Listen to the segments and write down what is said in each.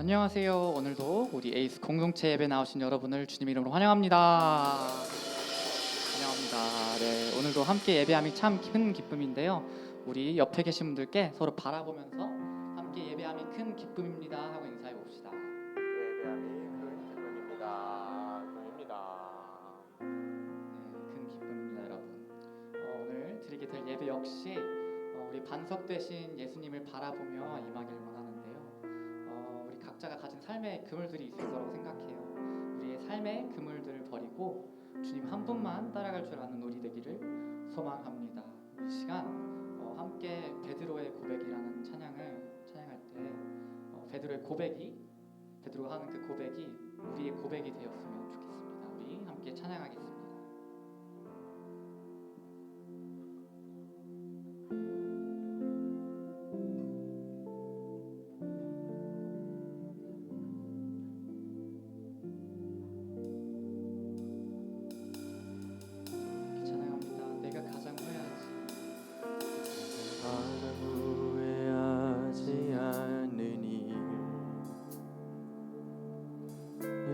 안녕하세요. 오늘도 우리 에이스 공동체 예배 나오신 여러분을 주님 이름으로 환영합니다. 환영합니다. 네, 오늘도 함께 예배함이 참 큰 기쁨인데요. 우리 옆에 계신 분들께 서로 바라보면서 함께 예배함이 큰 기쁨입니다 하고 인사해 봅시다. 예배함이 큰 기쁨입니다. 네, 큰 기쁨입니다, 여러분. 오늘 드리게 될 예배 역시 우리 반석 되신 예수님을 바라보며 임하길 원하는데요. 우리 각자가 가진 삶의 그물들이 있을 거라고 생각해요. 우리의 삶의 그물들을 버리고 주님 한 분만 따라갈 줄 아는 우리 되기를 소망합니다. 이 시간 함께 베드로의 고백이라는 찬양을 찬양할 때 베드로의 고백이 베드로가 하는 그 고백이 우리의 고백이 되었으면 좋겠습니다. 우리 함께 찬양하겠습니다.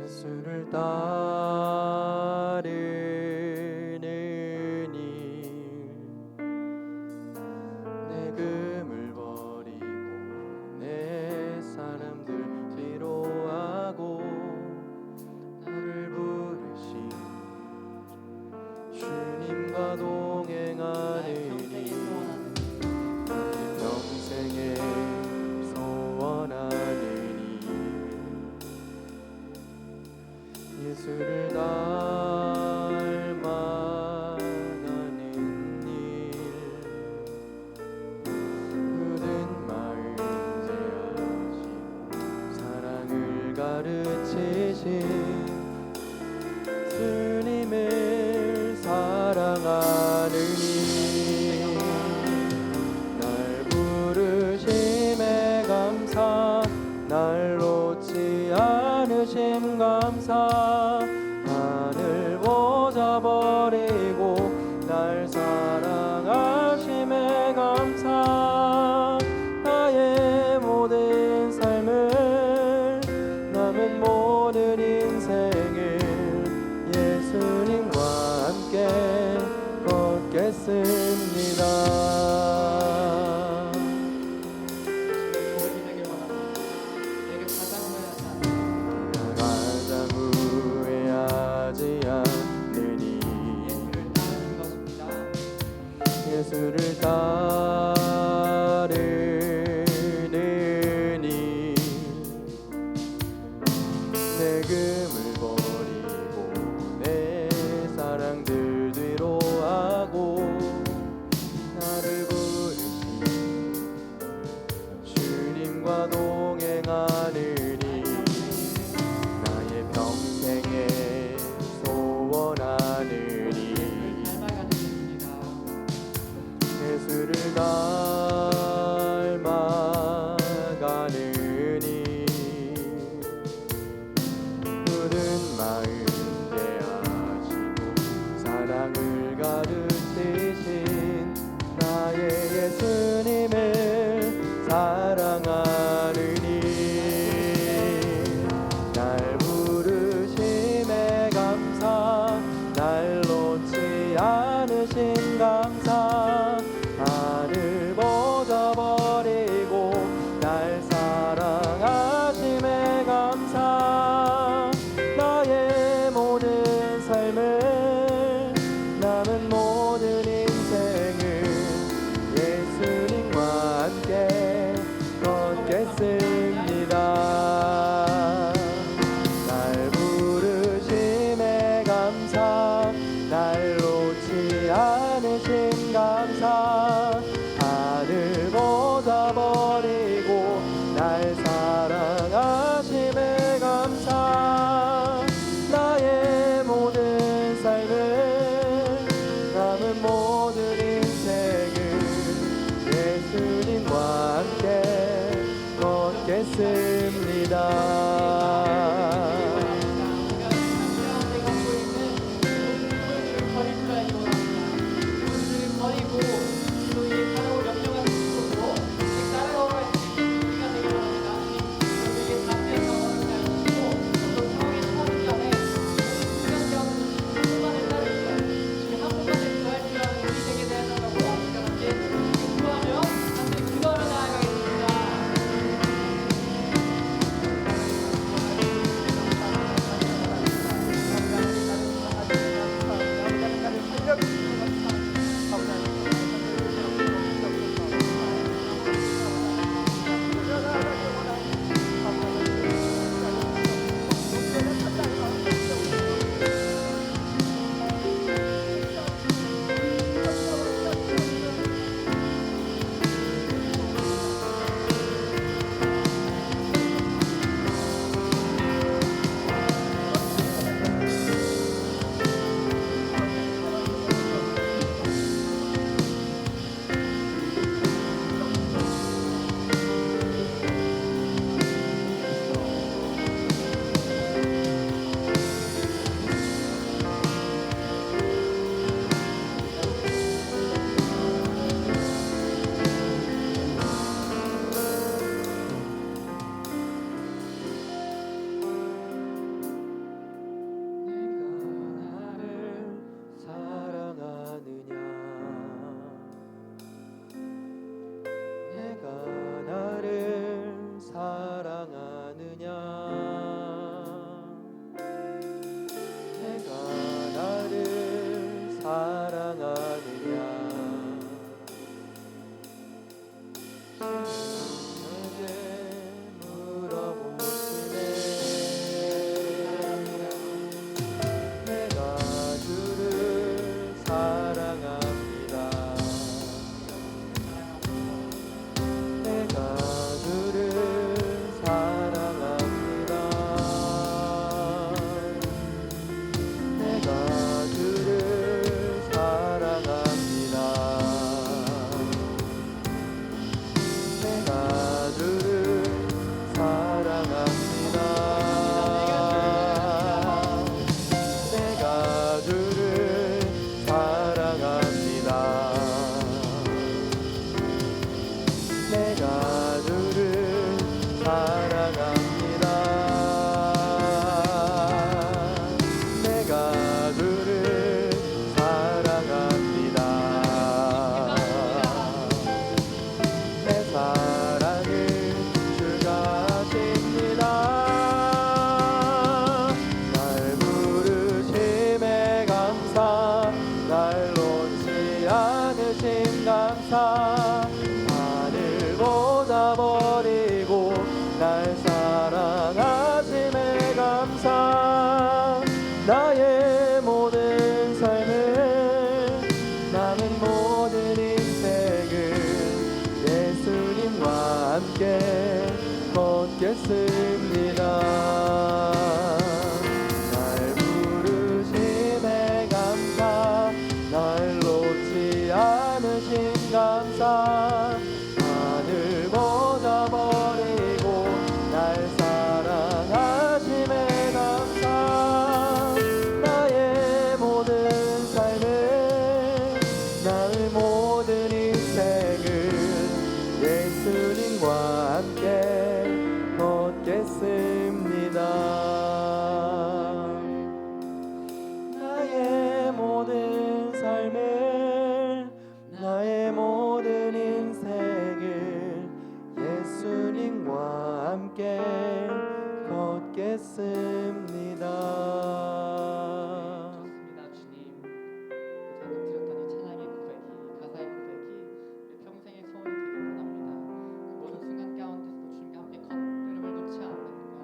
예수를 따르는 일, 내 금을 버리고 내 사람들 뒤로하고 나를 부르신 주님과 동행하느니 나의 평생에 소원하느니 예수를 닮아가는 일, 모든 마음 제하시고 사랑을 가르치신 주님을 사랑하느니 날 부르심에 감사 날 놓지 않으심 감사 하늘 보좌 버리고 날 사랑하심에 감사 나의 모든 삶을 남은 모든 인생을 예수님과 함께 걷겠습니다. 예수를 따르는 일, 내 금을 버리고 내 사랑들 뒤로 하고 나를 부르신 주님과 동행하느니 나의 평생에 소원하느니 예수를 닮아가느니 모든 마음 대하시고 사랑을 가르치신 나의 예수님을 사랑하느니 날 부르심에 감사 날 놓지 않으신 감사 하늘 보좌 버리고 날 사랑하심에 감사 나의 모든 삶을 남은 모든 인생을 예수님과 함께 걷겠습니다. 날 부르심에 감사 날 놓지 않으신 감사 모든 인생을 예수님과 함께 걷겠습니다. 날 부르심에 감사, 날 놓지 않으신 감사, 하늘보다 버리고 날 사랑하심에 감사. 나의 모든 삶을, 나의 모든 인생을 예수님과 함께 걷겠습니다. 나의 모든 삶을, 나의 모든 인생을 예수님과 함께 걷겠습니다. 좋습니다, 주님. 그 방금 드렸던 이 찬양의 고백이, 가사의 고백이 우리 평생의 소원이 되길 원합니다. 그 모든 순간 가운데서도 주님과 함께 걸음을 놓지 않는 것,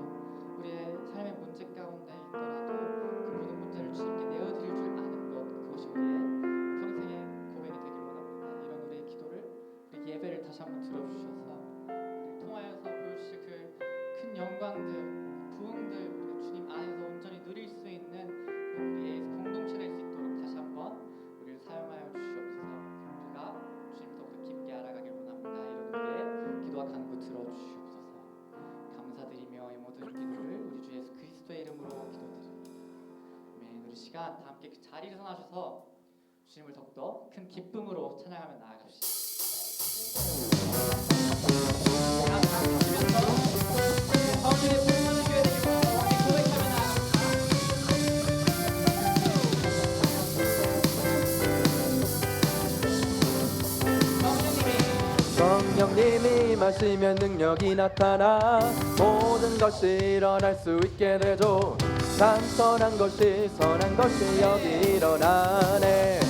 우리의 삶의 문제 가운데 있더라도 그 모든 문제를 주님께 내어드릴 줄 아는 것, 그것이 우리의 평생의 고백이 되길 원합니다. 이런 우리의 기도를, 우리 예배를 다시 한번 들어주셔서 우리를 통하여서 보여주실 그 큰 영광들, 부흥들, 우리 주님 안에서 온전히 누릴 수 있는 그 우리의 공동체 될 수 있도록 다시 한번 우리를 사용하여 주시옵소서. 우리가 주님 더욱더 깊게 알아가길 원합니다. 이런 우리의 기도와 간구 들어주시옵소서. 감사드리며 이 모든 기도를 우리 주 예수 그리스도의 이름으로 기도드립니다. 아멘. 우리 시간 다 함께 그 자리에 일어나셔서 주님을 더욱더 큰 기쁨으로 찬양하며 나아갑시다. 성령의 불만을 교회 되고 함께 고백하며 나아갑시다. 성령님이 마시면 능력이 나타나 모든 것이 일어날 수 있게 되죠. 참 선한 것이 여기 일어나네.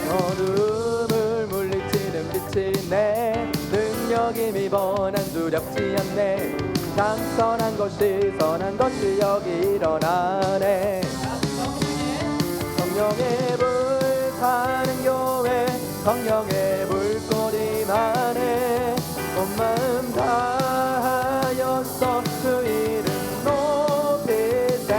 어둠을 물리치는 빛이 있네. 능력이 미번한 두렵지 않네. 참 선한 것이 여기 일어나네. 성령의 불 타는 교회, 성령의 불꽃이 임하네. 온 마음 다하여서 주 이름 높이세.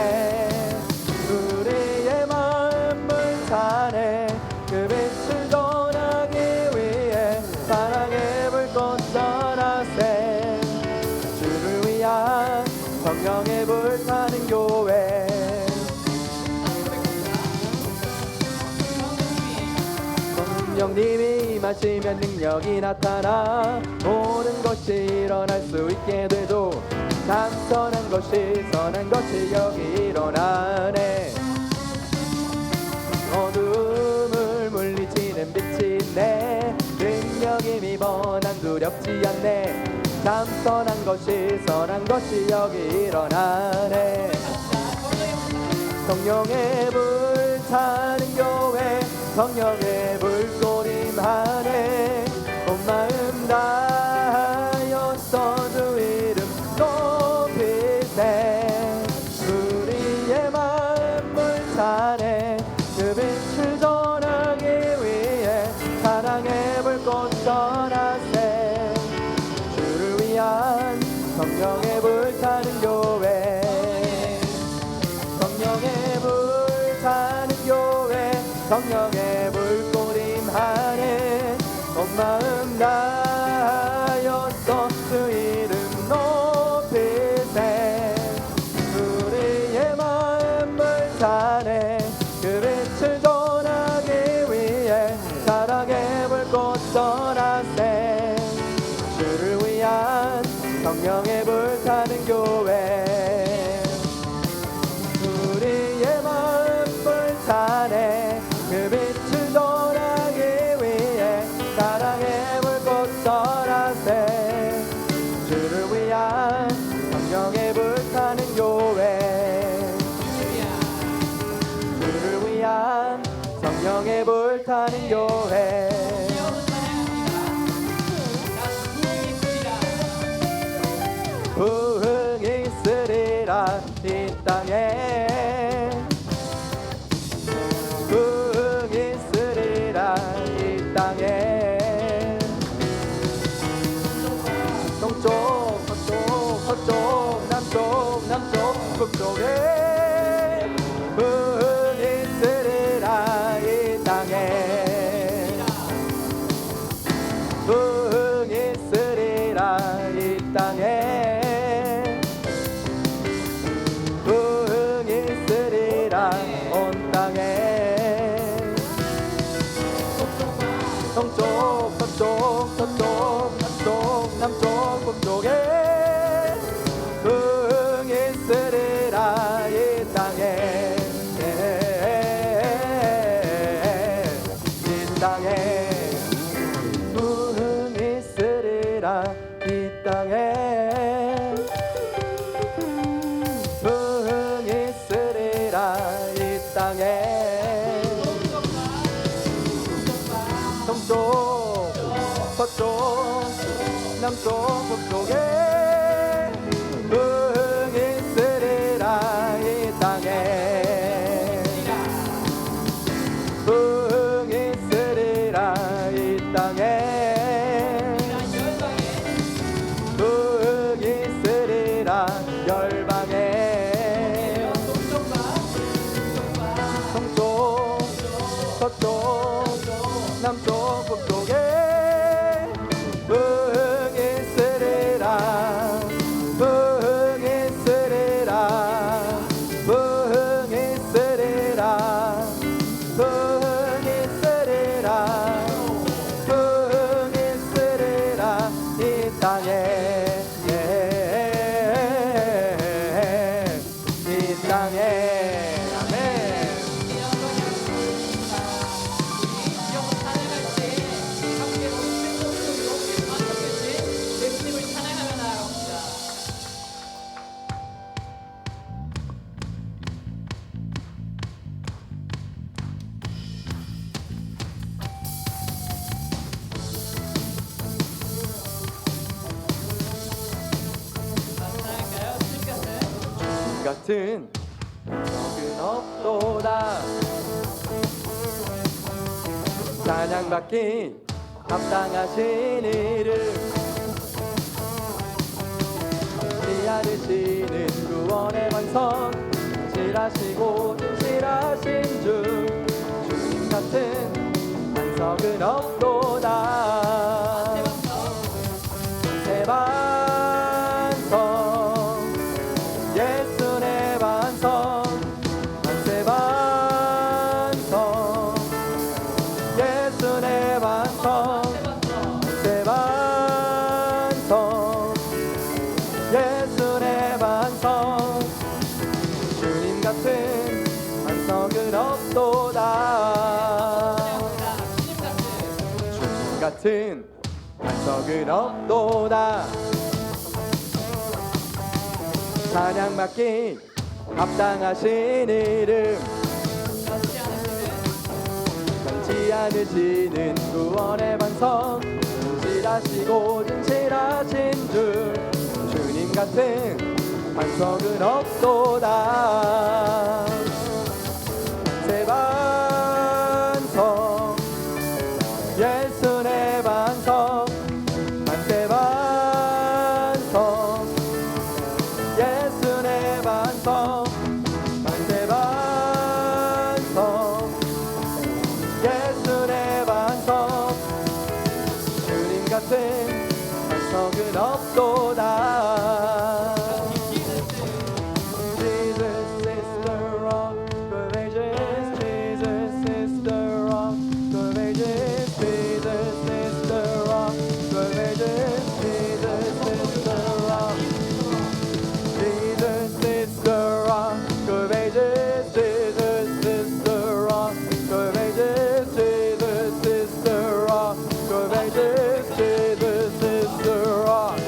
우리의 마음 불타네. 그 빛을 전하기 위해 사랑의 불꽃 전하세. 주를 위한 성령의 불타는 교회. 성령님이 마시면 능력이 나타나 모든 것이 일어날 수 있게 되죠. 참 선한 것이 여기 일어나네. 어둠을 물리치는 빛이 있네. 능력이 미번한 두렵지 않네. 참 선한 것이 여기 일어나네. 성령의 불 타는 교회, 성령의 불꽃 임하네. 온 마음 다하여서 주 이름 높이세. 우리의 마음 불타네. 그 빛을 전하기 위해 사랑의 불꽃 전하세. 주를 위한 성령의 불타는 교회. 성령의 불타는 교회, 성령의 불꽃 임하네. 온 마음 다하여서 주 이름 높이세. 우리의 마음 불타네. 그 빛을 전하기 위해 사랑의 불꽃 전하세. 주를 위한 성령의 불타는 교회. 우리의 마음 불타네. 그 빛을 전하기 위해 사랑의 불꽃 전하세. 주를 위한 성령의 불타는 교회. 주를 위한 성령의 불타는 교회. 부흥이 있으리라 이 땅에. 부흥이 있으리라 동쪽 서쪽 서쪽 남쪽 남쪽 북쪽에 부흥이 있으리라 이 땅에 이 땅에 부흥이 있으리라 이 땅에 부흥이 있으리라 이 땅에 동쪽 서쪽 남쪽 북쪽에 부흥이 있으리라 이 땅에 부흥이 있으리라 이 땅에 부흥이 있으리라 열방에 동쪽 서쪽 남쪽 북쪽에 부흥이 있으리라 부흥이 있으리라 부흥이 있으리라 부흥이 있으리라 부흥이 있으리라 이 땅에 이 땅에 아멘. 예수님을 찬양하며 나아갑니다. 찬양할까요? 주님 같은 적은 없도다 찬양받기 합당하신 이름 미안하시는 구원의 완성 진실하시고 진실하신 주 주님 같은 반석은 없도다 새 반석 예수 내 반석 만세 반석 예수 내 반석 만세 반석 예수 내 반석 주님 같은 반석은 없도다 주님 같은 반석은 없도다 찬양받기 합당하신 이름 변치 않으시는 구원의 반석 진실하시고 진실하신 주 주님 같은 반석은 없도다 새 반석 예수 내 반석 만세 반석 예수 내 반석 만세 반석 예수 내 반석 주님 같은 반석은 없도다 Jesus is the rock of ages Jesus is the rock of ages Jesus is the rock of ages Jesus is the rock Jesus is the rock of ages Jesus is the rock of ages Jesus is the rock of ages Jesus is the rock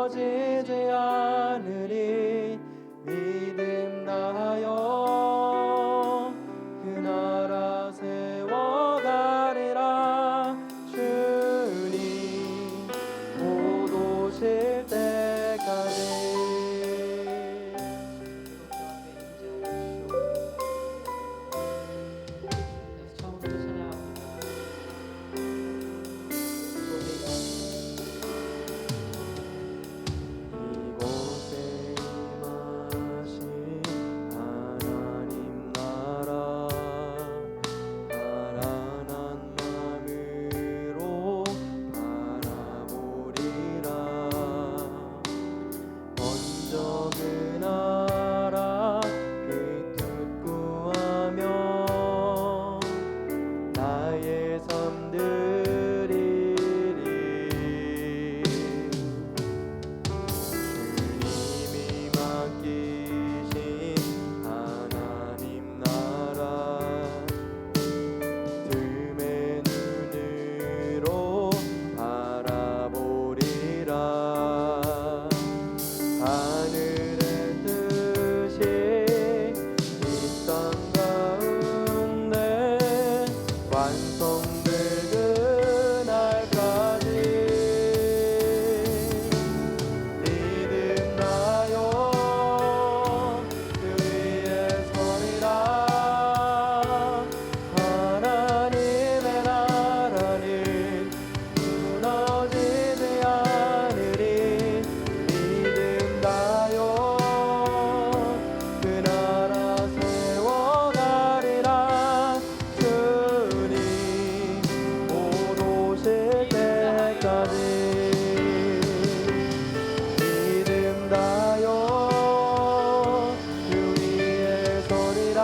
무너지지 않으리. 믿음 다하여 그 나라 세워가리라. 주님 곧 오실 때까지. 처음부터 찬양합니다. 이곳에 임하신 하나님 나라 가난한 마음으로 바라보리라. 먼저 그 나라 그 뜻 구하며 나의 삶 드리리. 주님이 맡기신 하나님 나라 틈의 눈으로 바라보리라. 하늘의 뜻이 이 땅 가운데 완성될 그날까지. 믿음 나요 그 위에 서리라. 하나님의 나라는 무너지지 않으리. 믿음 나요 그 나라 세워가리라. 주님 곧 오실 때까지. 믿음 다요 그 위에 서리라.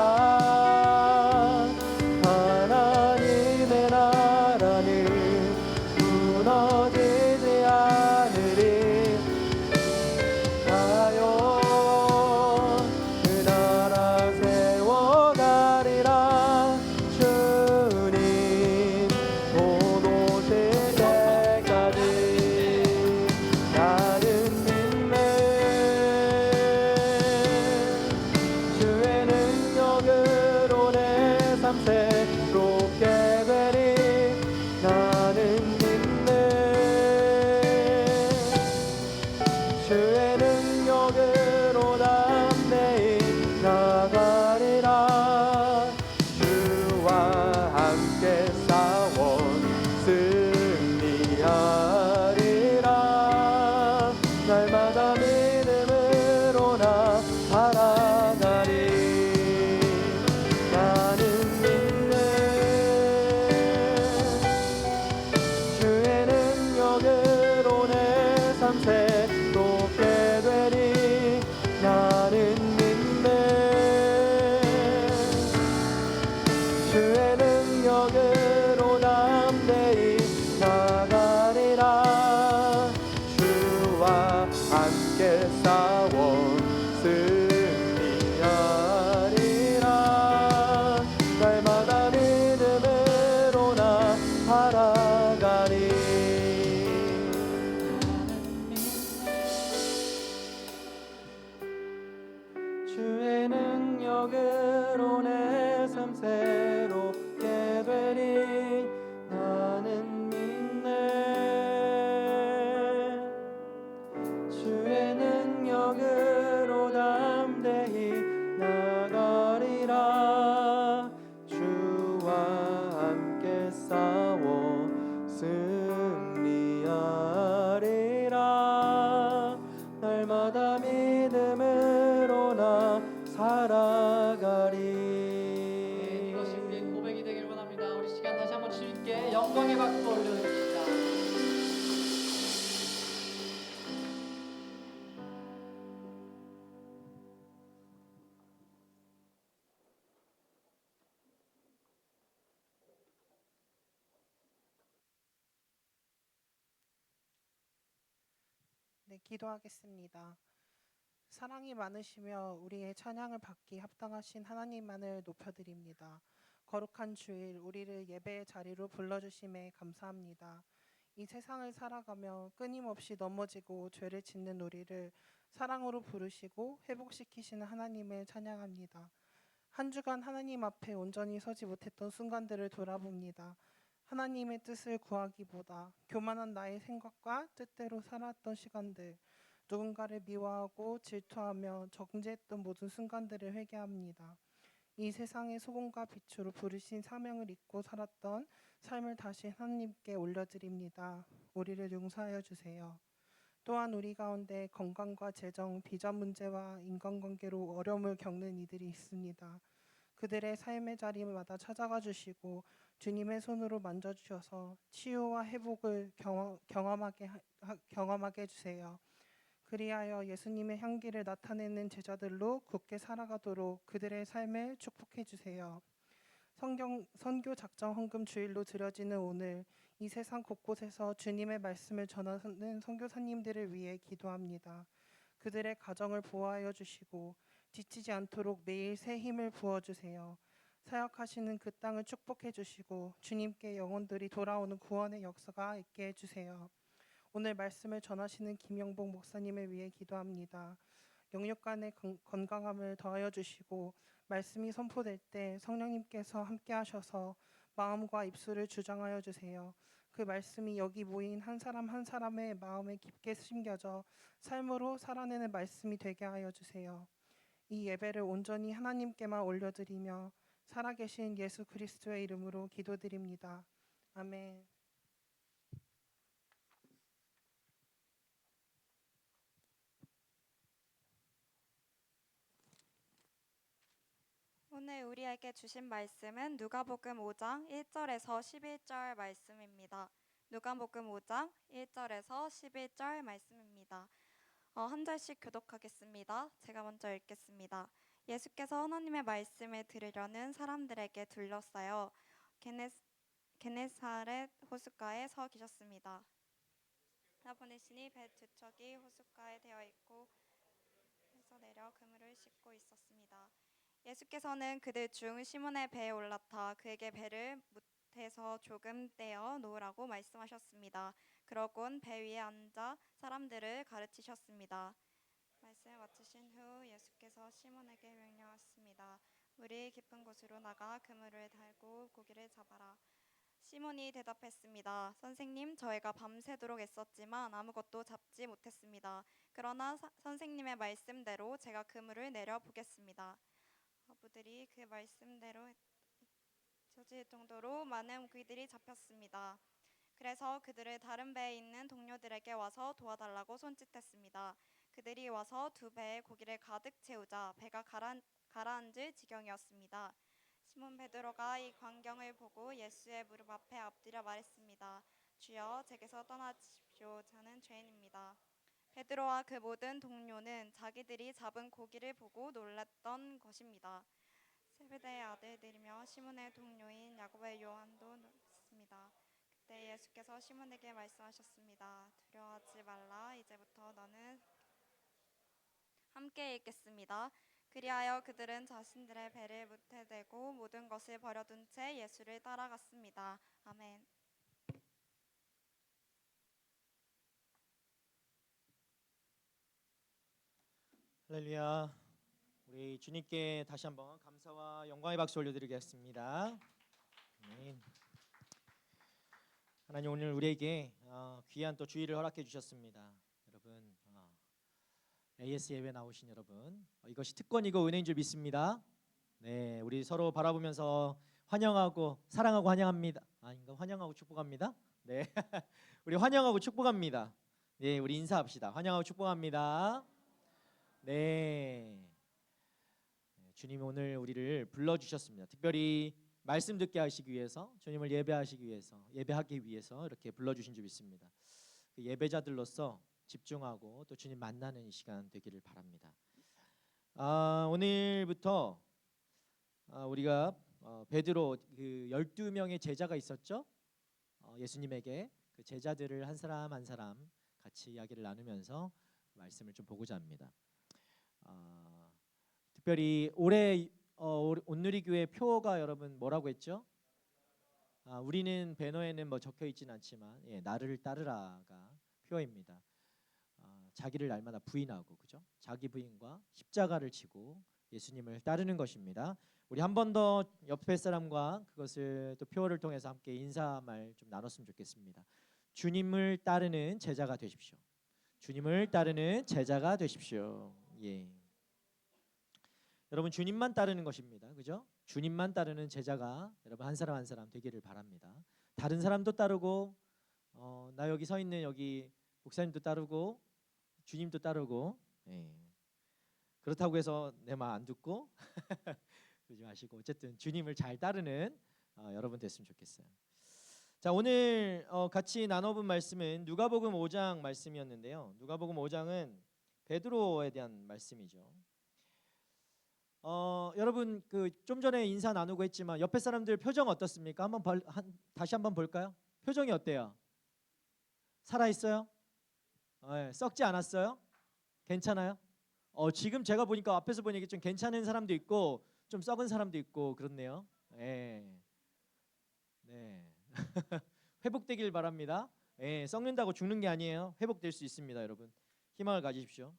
하나님의 나라는 무너지지 않으리. 다요 그 나라 세워가리라. 주님 곧 오실 때까지. 나는 믿네. 주의 능력으로 내 삶 새롭게 되리. 나는 믿네. 주의 능력으로 담대히 나가리라. 주와 함께 싸워 승리하리라. 날마다 믿음으로 나 살아가리. 나는 믿네. 주의 능력으로 내 삶 새롭게 되리. 나는 믿네. 주의 능력으로 담대히 나가리라. 주와 함께 싸워 승리하리라. 날마다 믿음으로 나 살아가리. 주의 능력으로 내 삶 새롭게 되리. 나는 믿네. 주의 능력으로 담대히 나가리라. 주와 함께 싸워 승리하리라. 날마다 믿음으로 나 살아가리. 네, 이것이 우리의 고백이 되길 원합니다. 우리 시간 다시 한번 주님께 영광의 박수 올려드립시다. 네, 기도하겠습니다. 사랑이 많으시며 우리의 찬양을 받기 합당하신 하나님만을 높여드립니다. 거룩한 주일 우리를 예배의 자리로 불러주심에 감사합니다. 이 세상을 살아가며 끊임없이 넘어지고 죄를 짓는 우리를 사랑으로 부르시고 회복시키시는 하나님을 찬양합니다. 한 주간 하나님 앞에 온전히 서지 못했던 순간들을 돌아봅니다. 하나님의 뜻을 구하기보다 교만한 나의 생각과 뜻대로 살았던 시간들, 누군가를 미워하고 질투하며 정죄했던 모든 순간들을 회개합니다. 이 세상의 소금과 빛으로 부르신 사명을 잊고 살았던 삶을 다시 하나님께 올려드립니다. 우리를 용서하여 주세요. 또한 우리 가운데 건강과 재정, 비전 문제와 인간관계로 어려움을 겪는 이들이 있습니다. 그들의 삶의 자리마다 찾아가 주시고 주님의 손으로 만져주셔서 치유와 회복을 경험하게 해주세요. 그리하여 예수님의 향기를 나타내는 제자들로 굳게 살아가도록 그들의 삶을 축복해 주세요. 선교 작정 헌금 주일로 드려지는 오늘 이 세상 곳곳에서 주님의 말씀을 전하는 선교사님들을 위해 기도합니다. 그들의 가정을 보호하여 주시고 지치지 않도록 매일 새 힘을 부어 주세요. 사역하시는 그 땅을 축복해 주시고 주님께 영혼들이 돌아오는 구원의 역사가 있게 해 주세요. 오늘 말씀을 전하시는 김영복 목사님을 위해 기도합니다. 영육간의 건강함을 더하여 주시고 말씀이 선포될 때 성령님께서 함께 하셔서 마음과 입술을 주장하여 주세요. 그 말씀이 여기 모인 한 사람 한 사람의 마음에 깊게 심겨져 삶으로 살아내는 말씀이 되게 하여 주세요. 이 예배를 온전히 하나님께만 올려드리며 살아계신 예수 그리스도의 이름으로 기도드립니다. 아멘. 오늘 우리에게 주신 말씀은 누가복음 5장 1절에서 11절 말씀입니다. 누가복음 5장 1절에서 11절 말씀입니다. 한 절씩 교독하겠습니다. 제가 먼저 읽겠습니다. 예수께서 하나님의 말씀을 들으려는 사람들에게 둘러싸여 게네사렛 호숫가에 서 계셨습니다. 보내시니 배 두 척이 호숫가에 되어 있고 에서 내려 그물을 싣고 있었습니다. 예수께서는 그들 중 시몬의 배에 올라타 그에게 배를 못해서 조금 떼어 놓으라고 말씀하셨습니다. 그러곤 배 위에 앉아 사람들을 가르치셨습니다. 말씀을 마치신 후 예수께서 시몬에게 명령하셨습니다. 물이 깊은 곳으로 나가 그물을 달고 고기를 잡아라. 시몬이 대답했습니다. 선생님, 저희가 밤새도록 애썼지만 아무것도 잡지 못했습니다. 그러나 선생님의 말씀대로 제가 그물을 내려보겠습니다. 어부들이 그 말씀대로 젖을 정도로 많은 고기들이 잡혔습니다. 그래서 그들을 다른 배에 있는 동료들에게 와서 도와달라고 손짓했습니다. 그들이 와서 두 배의 고기를 가득 채우자 배가 가라앉을 지경이었습니다. 시몬 베드로가 이 광경을 보고 예수의 무릎 앞에 엎드려 말했습니다. 주여, 제게서 떠나십시오. 저는 죄인입니다. 베드로와 그 모든 동료는 자기들이 잡은 고기를 보고 놀랐던 것입니다. 세베대의 아들들이며 시몬의 동료인 야고보와 요한도 놀랐습니다. 그때 예수께서 시몬에게 말씀하셨습니다. 두려워하지 말라. 이제부터 너는 함께 있겠습니다. 그리하여 그들은 자신들의 배를 무태 대고 모든 것을 버려둔 채 예수를 따라갔습니다. 아멘. 할렐루야. 우리 주님께 다시 한번 감사와 영광의 박수 올려드리겠습니다. 아멘. 하나님, 오늘 우리에게 귀한 또 주일을 허락해 주셨습니다. 여러분, AS 예배 나오신 여러분, 이것이 특권이고 은혜인 줄 믿습니다. 네, 우리 서로 바라보면서 환영하고 사랑하고 환영합니다. 아닌가? 환영하고 축복합니다. 네, 우리 환영하고 축복합니다. 네, 우리 인사합시다. 환영하고 축복합니다. 네, 주님이 오늘 우리를 불러주셨습니다. 특별히 말씀 듣게 하시기 위해서, 주님을 예배하기 위해서 이렇게 불러주신 줄 믿습니다. 그 예배자들로서 집중하고 또 주님 만나는 이 시간 되기를 바랍니다. 오늘부터 우리가 베드로 그 12명의 제자가 있었죠. 예수님에게 그 제자들을 한 사람 한 사람 같이 이야기를 나누면서 말씀을 좀 보고자 합니다. 특별히 올해 온누리교회 표어가 여러분 뭐라고 했죠? 우리는 배너에는 뭐 적혀 있지는 않지만 나를 따르라가 표어입니다. 자기를 날마다 부인하고 그죠? 자기 부인과 십자가를 지고 예수님을 따르는 것입니다. 우리 한 번 더 옆에 사람과 그것을 또 표어를 통해서 함께 인사말 좀 나눴으면 좋겠습니다. 주님을 따르는 제자가 되십시오. 주님을 따르는 제자가 되십시오. 예. 여러분 주님만 따르는 것입니다. 그죠? 주님만 따르는 제자가 여러분 한 사람 한 사람 되기를 바랍니다. 다른 사람도 따르고 나 여기 서 있는 여기 목사님도 따르고 주님도 따르고 그렇다고 해서 내 말 안 듣고 그러지 마시고 어쨌든 주님을 잘 따르는 여러분 됐으면 좋겠어요. 자 오늘 같이 나눠본 말씀은 누가복음 5장 말씀이었는데요. 누가복음 5장은 베드로에 대한 말씀이죠. 여러분 그 좀 전에 인사 나누고 했지만 옆에 사람들 표정 어떻습니까? 다시 한번 볼까요? 표정이 어때요? 살아 있어요? 썩지 않았어요? 괜찮아요? 지금 제가 보니까 앞에서 보니까 좀 괜찮은 사람도 있고 좀 썩은 사람도 있고 그렇네요. 네. 회복되길 바랍니다. 썩는다고 죽는 게 아니에요. 회복될 수 있습니다, 여러분. 희망을 가지십시오.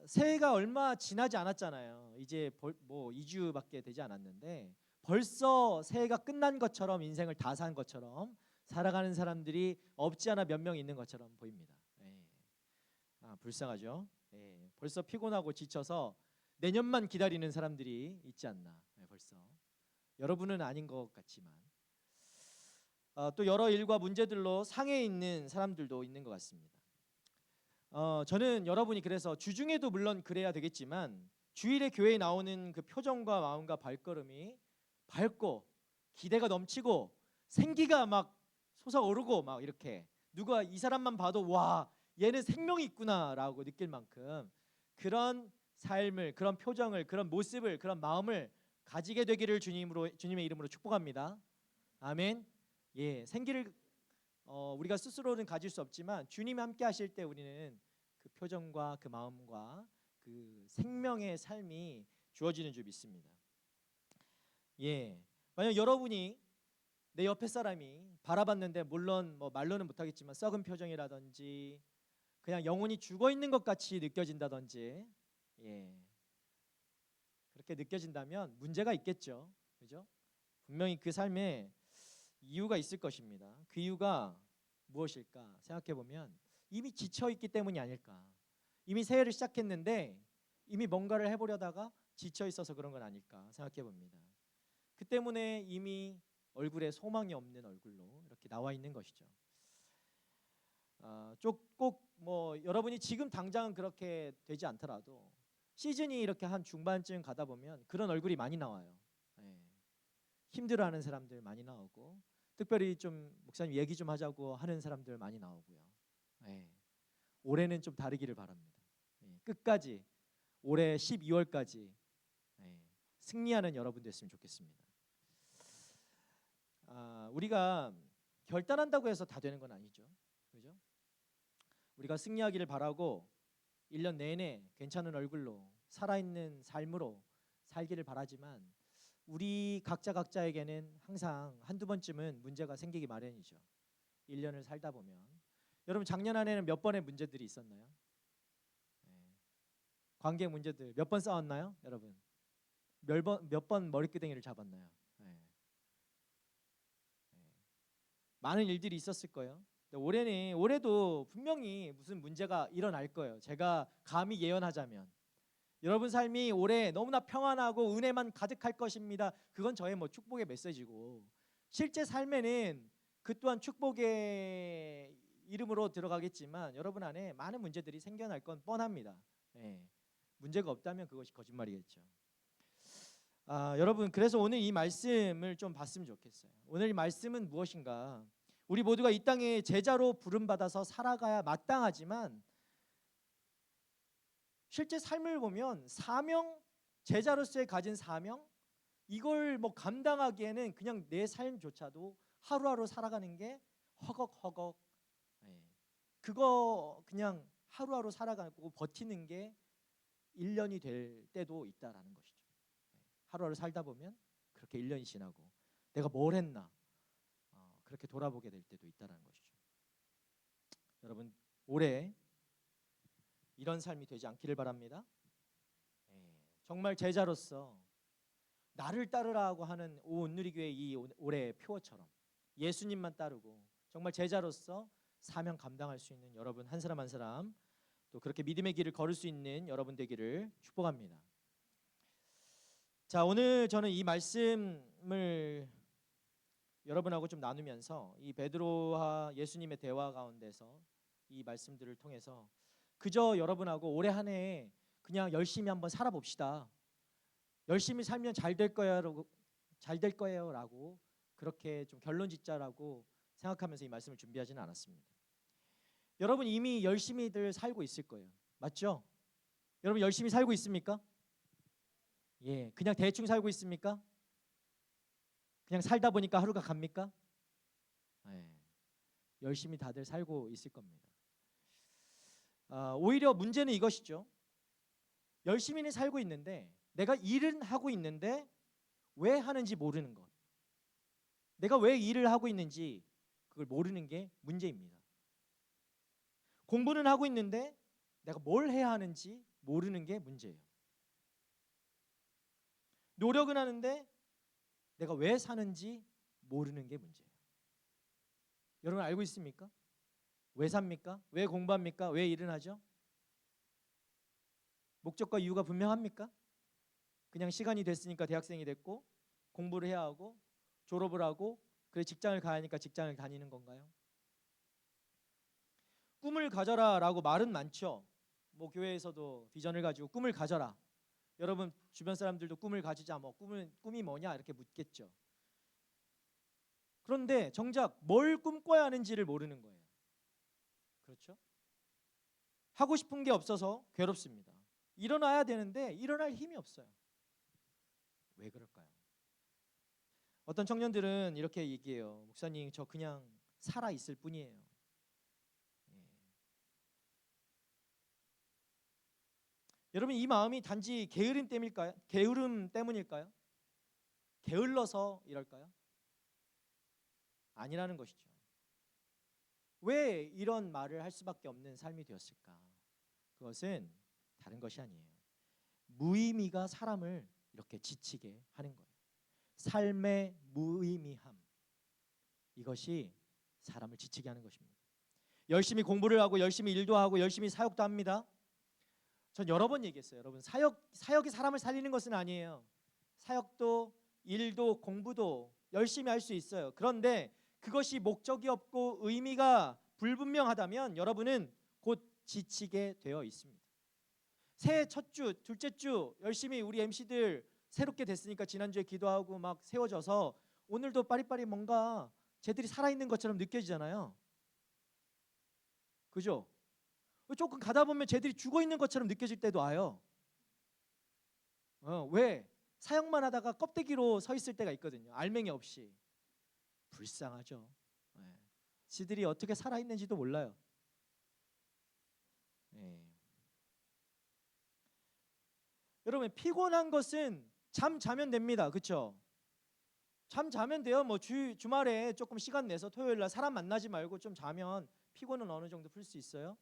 새해가 얼마 지나지 않았잖아요. 이제 뭐 2주밖에 되지 않았는데 벌써 새해가 끝난 것처럼 인생을 다 산 것처럼 살아가는 사람들이 없지 않아 몇 명 있는 것처럼 보입니다. 불쌍하죠. 벌써 피곤하고 지쳐서 내년만 기다리는 사람들이 있지 않나. 벌써 여러분은 아닌 것 같지만 또 여러 일과 문제들로 상해 있는 사람들도 있는 것 같습니다. 저는 여러분이 그래서 주중에도 물론 그래야 되겠지만 주일에 교회에 나오는 그 표정과 마음과 발걸음이 밝고 기대가 넘치고 생기가 막 솟아오르고 막 이렇게 누가 이 사람만 봐도 와 얘는 생명이 있구나라고 느낄 만큼 그런 삶을 그런 표정을 그런 모습을 그런 마음을 가지게 되기를 주님의 이름으로 축복합니다. 아멘. 생기를 우리가 스스로는 가질 수 없지만 주님이 함께 하실 때 우리는 그 표정과 그 마음과 그 생명의 삶이 주어지는 줄 믿습니다. 만약 여러분이 내 옆에 사람이 바라봤는데 물론 뭐 말로는 못하겠지만 썩은 표정이라든지 그냥 영혼이 죽어 있는 것 같이 느껴진다든지 그렇게 느껴진다면 문제가 있겠죠. 그죠? 분명히 그 삶에 이유가 있을 것입니다. 그 이유가 무엇일까 생각해 보면 이미 지쳐 있기 때문이 아닐까. 이미 새해를 시작했는데 이미 뭔가를 해보려다가 지쳐 있어서 그런 건 아닐까 생각해 봅니다. 그 때문에 이미 얼굴에 소망이 없는 얼굴로 이렇게 나와 있는 것이죠. 꼭 뭐 여러분이 지금 당장은 그렇게 되지 않더라도 시즌이 이렇게 한 중반쯤 가다 보면 그런 얼굴이 많이 나와요. 힘들어하는 사람들 많이 나오고 특별히 좀 목사님 얘기 좀 하자고 하는 사람들 많이 나오고요. 올해는 좀 다르기를 바랍니다. 끝까지 올해 12월까지 승리하는 여러분 됐으면 좋겠습니다. 우리가 결단한다고 해서 다 되는 건 아니죠. 그죠? 우리가 승리하기를 바라고 1년 내내 괜찮은 얼굴로 살아있는 삶으로 살기를 바라지만 우리 각자에게는 항상 한두 번쯤은 문제가 생기기 마련이죠. 1년을 살다 보면 여러분 작년 한 해는 몇 번의 문제들이 있었나요? 관계 문제들 몇 번 싸웠나요? 여러분 몇 번 머리끄댕이를 잡았나요? 많은 일들이 있었을 거예요. 올해도 분명히 무슨 문제가 일어날 거예요. 제가 감히 예언하자면 여러분 삶이 올해 너무나 평안하고 은혜만 가득할 것입니다. 그건 저의 뭐 축복의 메시지고 실제 삶에는 그 또한 축복의 이름으로 들어가겠지만 여러분 안에 많은 문제들이 생겨날 건 뻔합니다. 문제가 없다면 그것이 거짓말이겠죠. 여러분 그래서 오늘 이 말씀을 좀 봤으면 좋겠어요. 오늘 이 말씀은 무엇인가? 우리 모두가 이 땅에 제자로 부름받아서 살아가야 마땅하지만 실제 삶을 보면 사명, 제자로서의 가진 사명 이걸 뭐 감당하기에는 그냥 내 삶조차도 하루하루 살아가는 게 허걱허걱 그거 그냥 하루하루 살아가고 버티는 게 1년이 될 때도 있다라는 것이죠. 하루하루 살다 보면 그렇게 1년이 지나고 내가 뭘 했나 그렇게 돌아보게 될 때도 있다는 것이죠. 여러분 올해 이런 삶이 되지 않기를 바랍니다. 정말 제자로서 나를 따르라고 하는 온누리교회 이 올해의 표어처럼 예수님만 따르고 정말 제자로서 사명 감당할 수 있는 여러분 한 사람 한 사람, 또 그렇게 믿음의 길을 걸을 수 있는 여러분 되기를 축복합니다. 자, 오늘 저는 이 말씀을 여러분하고 좀 나누면서 이 베드로와 예수님의 대화 가운데서 이 말씀들을 통해서 그저 여러분하고 올해 한 해 그냥 열심히 한번 살아봅시다, 열심히 살면 잘 될 거예요라고 그렇게 좀 결론 짓자라고 생각하면서 이 말씀을 준비하지는 않았습니다. 여러분 이미 열심히들 살고 있을 거예요. 맞죠? 여러분 열심히 살고 있습니까? 예, 그냥 대충 살고 있습니까? 그냥 살다 보니까 하루가 갑니까? 예, 열심히 다들 살고 있을 겁니다. 오히려 문제는 이것이죠. 열심히는 살고 있는데 내가 일은 하고 있는데 왜 하는지 모르는 것, 내가 왜 일을 하고 있는지 그걸 모르는 게 문제입니다. 공부는 하고 있는데 내가 뭘 해야 하는지 모르는 게 문제예요. 노력은 하는데 내가 왜 사는지 모르는 게 문제예요. 여러분 알고 있습니까? 왜 삽니까? 왜 공부합니까? 왜 일을 하죠? 목적과 이유가 분명합니까? 그냥 시간이 됐으니까 대학생이 됐고 공부를 해야 하고 졸업을 하고 그래 직장을 가야 하니까 직장을 다니는 건가요? 꿈을 가져라라고 말은 많죠. 뭐 교회에서도 비전을 가지고 꿈을 가져라. 여러분 주변 사람들도 꿈을 가지자, 뭐 꿈이 뭐냐 이렇게 묻겠죠. 그런데 정작 뭘 꿈꿔야 하는지를 모르는 거예요. 그렇죠? 하고 싶은 게 없어서 괴롭습니다. 일어나야 되는데 일어날 힘이 없어요. 왜 그럴까요? 어떤 청년들은 이렇게 얘기해요. 목사님 저 그냥 살아 있을 뿐이에요. 여러분 이 마음이 단지 게으름 때문일까요? 게을러서 이럴까요? 아니라는 것이죠. 왜 이런 말을 할 수밖에 없는 삶이 되었을까? 그것은 다른 것이 아니에요. 무의미가 사람을 이렇게 지치게 하는 거예요. 삶의 무의미함, 이것이 사람을 지치게 하는 것입니다. 열심히 공부를 하고 열심히 일도 하고 열심히 사역도 합니다. 전 여러 번 얘기했어요. 여러분 사역이 사람을 살리는 것은 아니에요. 사역도 일도 공부도 열심히 할 수 있어요. 그런데 그것이 목적이 없고 의미가 불분명하다면 여러분은 곧 지치게 되어 있습니다. 새해 첫 주, 둘째 주 열심히 우리 MC들 새롭게 됐으니까 지난주에 기도하고 막 세워져서 오늘도 빠리빠리 뭔가 쟤들이 살아있는 것처럼 느껴지잖아요. 그죠? 조금 가다 보면 쟤들이 죽어있는 것처럼 느껴질 때도 와요. 왜? 사역만 하다가 껍데기로 서 있을 때가 있거든요. 알맹이 없이. 불쌍하죠. 지들이 어떻게 살아있는지도 몰라요. 여러분 피곤한 것은 잠 자면 됩니다. 그렇죠? 잠 자면 돼요. 뭐 주말에 조금 시간 내서 토요일 날 사람 만나지 말고 좀 자면 피곤은 어느 정도 풀 수 있어요.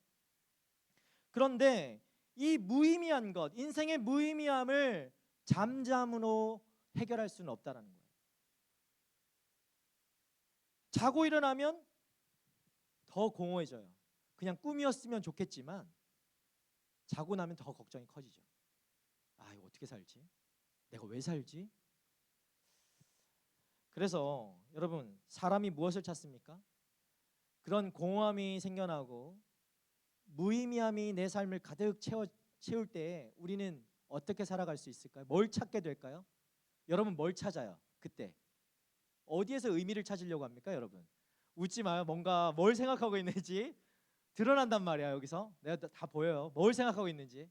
그런데 이 무의미한 것, 인생의 무의미함을 잠잠으로 해결할 수는 없다라는 거예요. 자고 일어나면 더 공허해져요. 그냥 꿈이었으면 좋겠지만 자고 나면 더 걱정이 커지죠. 아, 이거 어떻게 살지? 내가 왜 살지? 그래서 여러분 사람이 무엇을 찾습니까? 그런 공허함이 생겨나고 무의미함이 내 삶을 가득 채울 때 우리는 어떻게 살아갈 수 있을까요? 뭘 찾게 될까요? 여러분 뭘 찾아요? 그때 어디에서 의미를 찾으려고 합니까? 여러분 웃지 마요. 뭔가 뭘 생각하고 있는지 드러난단 말이야. 여기서 내가 다 보여요. 뭘 생각하고 있는지.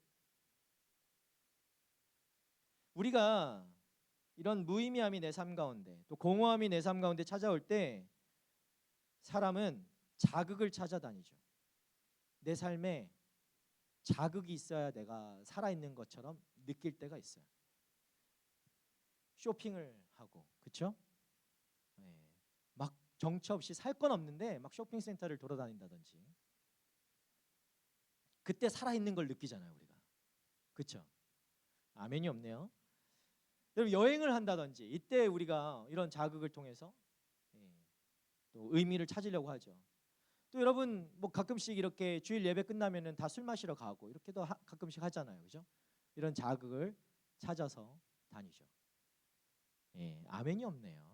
우리가 이런 무의미함이 내 삶 가운데 또 공허함이 내 삶 가운데 찾아올 때 사람은 자극을 찾아다니죠. 내 삶에 자극이 있어야 내가 살아있는 것처럼 느낄 때가 있어요. 쇼핑을 하고, 그렇죠? 정처 없이 살 건 없는데 막 쇼핑센터를 돌아다닌다든지, 그때 살아있는 걸 느끼잖아요 우리가. 그렇죠? 아멘이 없네요. 여러분 여행을 한다든지 이때 우리가 이런 자극을 통해서 또 의미를 찾으려고 하죠. 또 여러분 뭐 가끔씩 이렇게 주일 예배 끝나면은 다 술 마시러 가고 이렇게도 가끔씩 하잖아요, 그죠? 이런 자극을 찾아서 다니죠. 아멘이 없네요.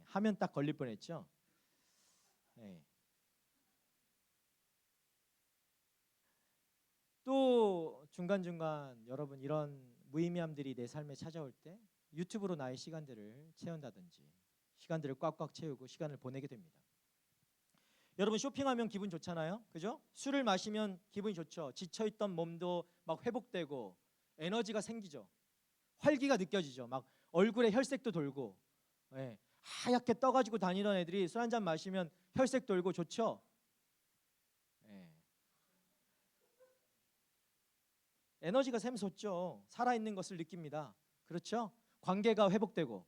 하면 딱 걸릴 뻔했죠. 또 중간중간 여러분 이런 무의미함들이 내 삶에 찾아올 때 유튜브로 나의 시간들을 채운다든지 시간들을 꽉꽉 채우고 시간을 보내게 됩니다. 여러분 쇼핑하면 기분 좋잖아요, 그죠? 술을 마시면 기분이 좋죠. 지쳐있던 몸도 막 회복되고 에너지가 생기죠. 활기가 느껴지죠. 막 얼굴에 혈색도 돌고, 하얗게 떠가지고 다니던 애들이 술 한잔 마시면 혈색 돌고 좋죠. 에너지가 샘솟죠. 살아있는 것을 느낍니다. 그렇죠? 관계가 회복되고.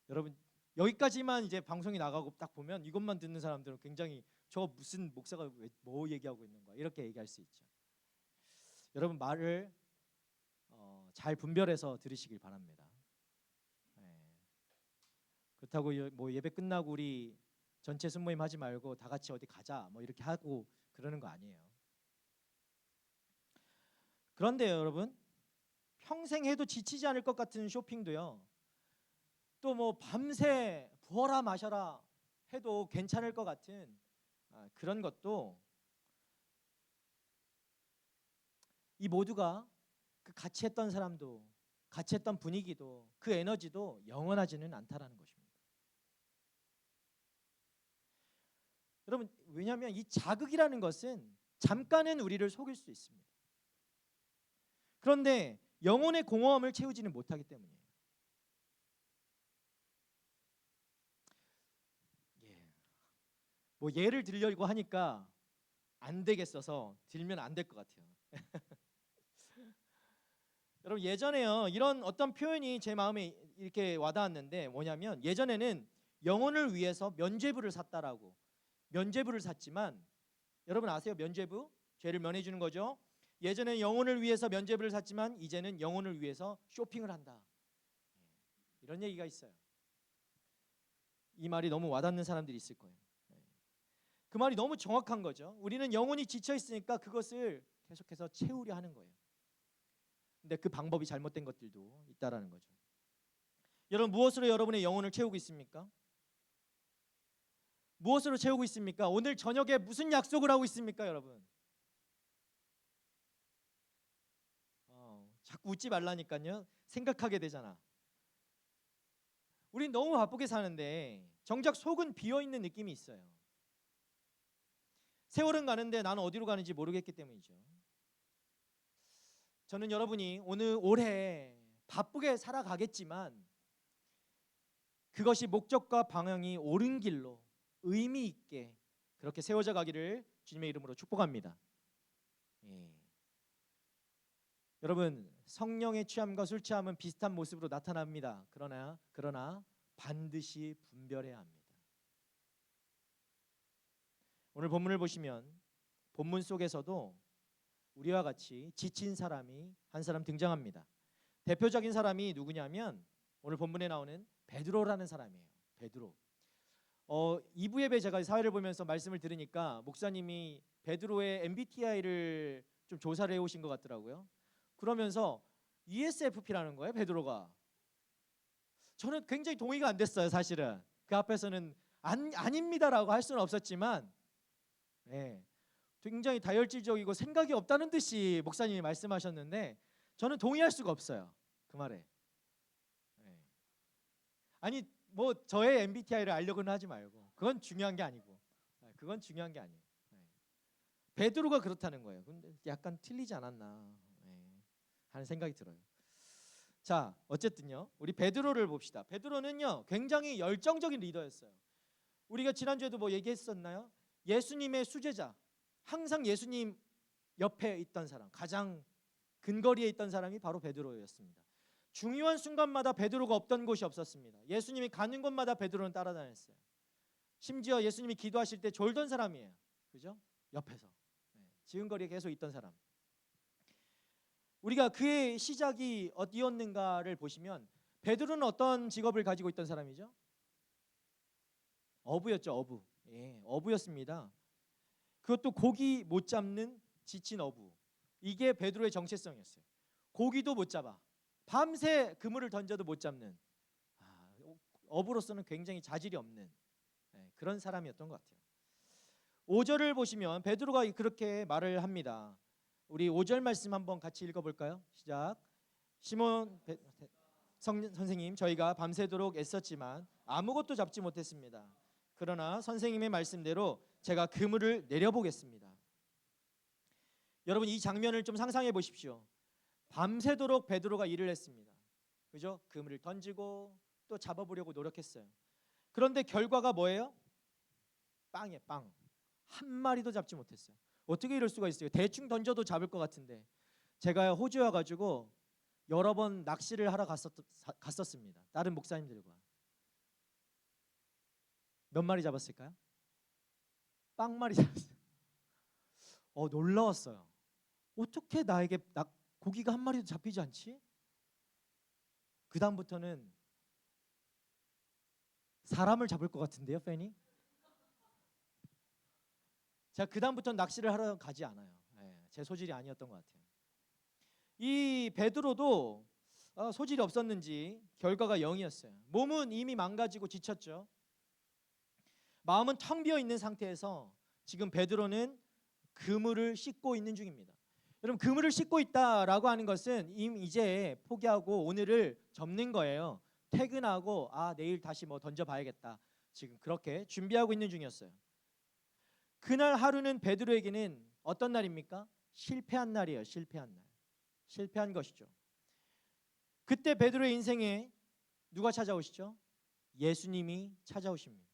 여러분 여기까지만 이제 방송이 나가고 딱 보면 이것만 듣는 사람들은 굉장히 저 무슨 목사가 뭐 얘기하고 있는 거야 이렇게 얘기할 수 있죠. 여러분 말을 잘 분별해서 들으시길 바랍니다. 그렇다고 뭐 예배 끝나고 우리 전체 순모임 하지 말고 다 같이 어디 가자 뭐 이렇게 하고 그러는 거 아니에요. 그런데 여러분 평생 해도 지치지 않을 것 같은 쇼핑도요, 또 뭐 밤새 부어라 마셔라 해도 괜찮을 것 같은 그런 것도, 이 모두가 그 같이 했던 사람도 같이 했던 분위기도 그 에너지도 영원하지는 않다라는 것입니다. 여러분 왜냐하면 이 자극이라는 것은 잠깐은 우리를 속일 수 있습니다. 그런데 영혼의 공허함을 채우지는 못하기 때문이에요. 뭐 예를 들려고 하니까 안 되겠어서 들면 안 될 것 같아요. 여러분 예전에요 이런 어떤 표현이 제 마음에 이렇게 와닿았는데, 뭐냐면 예전에는 영혼을 위해서 면죄부를 샀다라고, 면죄부를 샀지만 여러분 아세요? 면죄부? 죄를 면해주는 거죠. 예전에는 영혼을 위해서 면죄부를 샀지만 이제는 영혼을 위해서 쇼핑을 한다, 이런 얘기가 있어요. 이 말이 너무 와닿는 사람들이 있을 거예요. 그 말이 너무 정확한 거죠. 우리는 영혼이 지쳐 있으니까 그것을 계속해서 채우려 하는 거예요. 근데 그 방법이 잘못된 것들도 있다라는 거죠. 여러분 무엇으로 여러분의 영혼을 채우고 있습니까? 무엇으로 채우고 있습니까? 오늘 저녁에 무슨 약속을 하고 있습니까, 여러분? 자꾸 웃지 말라니까요. 생각하게 되잖아. 우린 너무 바쁘게 사는데 정작 속은 비어 있는 느낌이 있어요. 세월은 가는데 나는 어디로 가는지 모르겠기 때문이죠. 저는 여러분이 오늘 올해 바쁘게 살아가겠지만 그것이 목적과 방향이 옳은 길로 의미 있게 그렇게 세워져 가기를 주님의 이름으로 축복합니다. 여러분 성령의 취함과 술 취함은 비슷한 모습으로 나타납니다. 그러나 반드시 분별해야 합니다. 오늘 본문을 보시면 본문 속에서도 우리와 같이 지친 사람이 한 사람 등장합니다. 대표적인 사람이 누구냐면 오늘 본문에 나오는 베드로라는 사람이에요. 베드로. 2부 예배 제가 사회를 보면서 말씀을 들으니까 목사님이 베드로의 MBTI를 좀 조사를 해오신 것 같더라고요. 그러면서 ESFP라는 거예요, 베드로가. 저는 굉장히 동의가 안 됐어요, 사실은. 그 앞에서는 아닙니다라고 할 수는 없었지만, 굉장히 다혈질적이고 생각이 없다는 듯이 목사님이 말씀하셨는데 저는 동의할 수가 없어요, 그 말에. 아니 뭐 저의 MBTI를 알려고는 하지 말고 그건 중요한 게 아니고, 그건 중요한 게 아니에요. 베드로가 그렇다는 거예요. 근데 약간 틀리지 않았나 하는 생각이 들어요. 자, 어쨌든요 우리 베드로를 봅시다. 베드로는요 굉장히 열정적인 리더였어요. 우리가 지난주에도 뭐 얘기했었나요? 예수님의 수제자, 항상 예수님 옆에 있던 사람, 가장 근거리에 있던 사람이 바로 베드로였습니다. 중요한 순간마다 베드로가 없던 곳이 없었습니다. 예수님이 가는 곳마다 베드로는 따라다녔어요. 심지어 예수님이 기도하실 때 졸던 사람이에요. 그죠? 옆에서. 지은거리에 계속 있던 사람. 우리가 그의 시작이 어디였는가를 보시면 베드로는 어떤 직업을 가지고 있던 사람이죠? 어부였죠. 어부. 어부였습니다. 그것도 고기 못 잡는 지친 어부. 이게 베드로의 정체성이었어요. 고기도 못 잡아. 밤새 그물을 던져도 못 잡는, 어부로서는 굉장히 자질이 없는 그런 사람이었던 것 같아요. 5절을 보시면 베드로가 그렇게 말을 합니다. 우리 5절 말씀 한번 같이 읽어볼까요? 시작. 시몬 선생님, 저희가 밤새도록 애썼지만 아무것도 잡지 못했습니다. 그러나 선생님의 말씀대로 제가 그물을 내려보겠습니다. 여러분, 이 장면을 좀 상상해 보십시오. 밤새도록 베드로가 일을 했습니다. 그죠? 그물을 던지고 또 잡아보려고 노력했어요. 그런데 결과가 뭐예요? 빵이에요. 빵. 한 마리도 잡지 못했어요. 어떻게 이럴 수가 있어요? 대충 던져도 잡을 것 같은데. 제가 호주에 와가지고 여러 번 낚시를 하러 갔었습니다. 다른 목사님들과. 몇 마리 잡았을까요? 빵 마리 잡았어요. 놀라웠어요. 어떻게 나에게 고기가 한 마리도 잡히지 않지? 그 다음부터는 사람을 잡을 것 같은데요, 팬이? 제가 그 다음부터는 낚시를 하러 가지 않아요. 제 소질이 아니었던 것 같아요. 이 베드로도 소질이 없었는지 결과가 0이었어요. 몸은 이미 망가지고 지쳤죠. 마음은 텅 비어 있는 상태에서 지금 베드로는 그물을 씻고 있는 중입니다. 여러분, 그물을 씻고 있다라고 하는 것은 이제 포기하고 오늘을 접는 거예요. 퇴근하고 내일 다시 뭐 던져봐야겠다. 지금 그렇게 준비하고 있는 중이었어요. 그날 하루는 베드로에게는 어떤 날입니까? 실패한 날이에요. 실패한 날. 실패한 것이죠. 그때 베드로의 인생에 누가 찾아오시죠? 예수님이 찾아오십니다.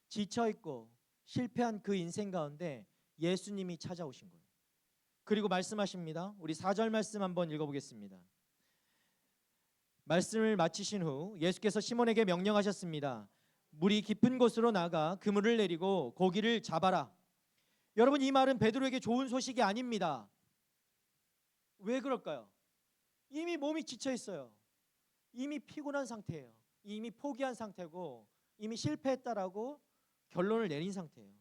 지쳐있고 실패한 그 인생 가운데 예수님이 찾아오신 거예요. 그리고 말씀하십니다. 우리 4절 말씀 한번 읽어보겠습니다. 말씀을 마치신 후 예수께서 시몬에게 명령하셨습니다. 물이 깊은 곳으로 나가 그물을 내리고 고기를 잡아라. 여러분, 이 말은 베드로에게 좋은 소식이 아닙니다. 왜 그럴까요? 이미 몸이 지쳐 있어요. 이미 피곤한 상태예요. 이미 포기한 상태고 이미 실패했다라고 결론을 내린 상태예요.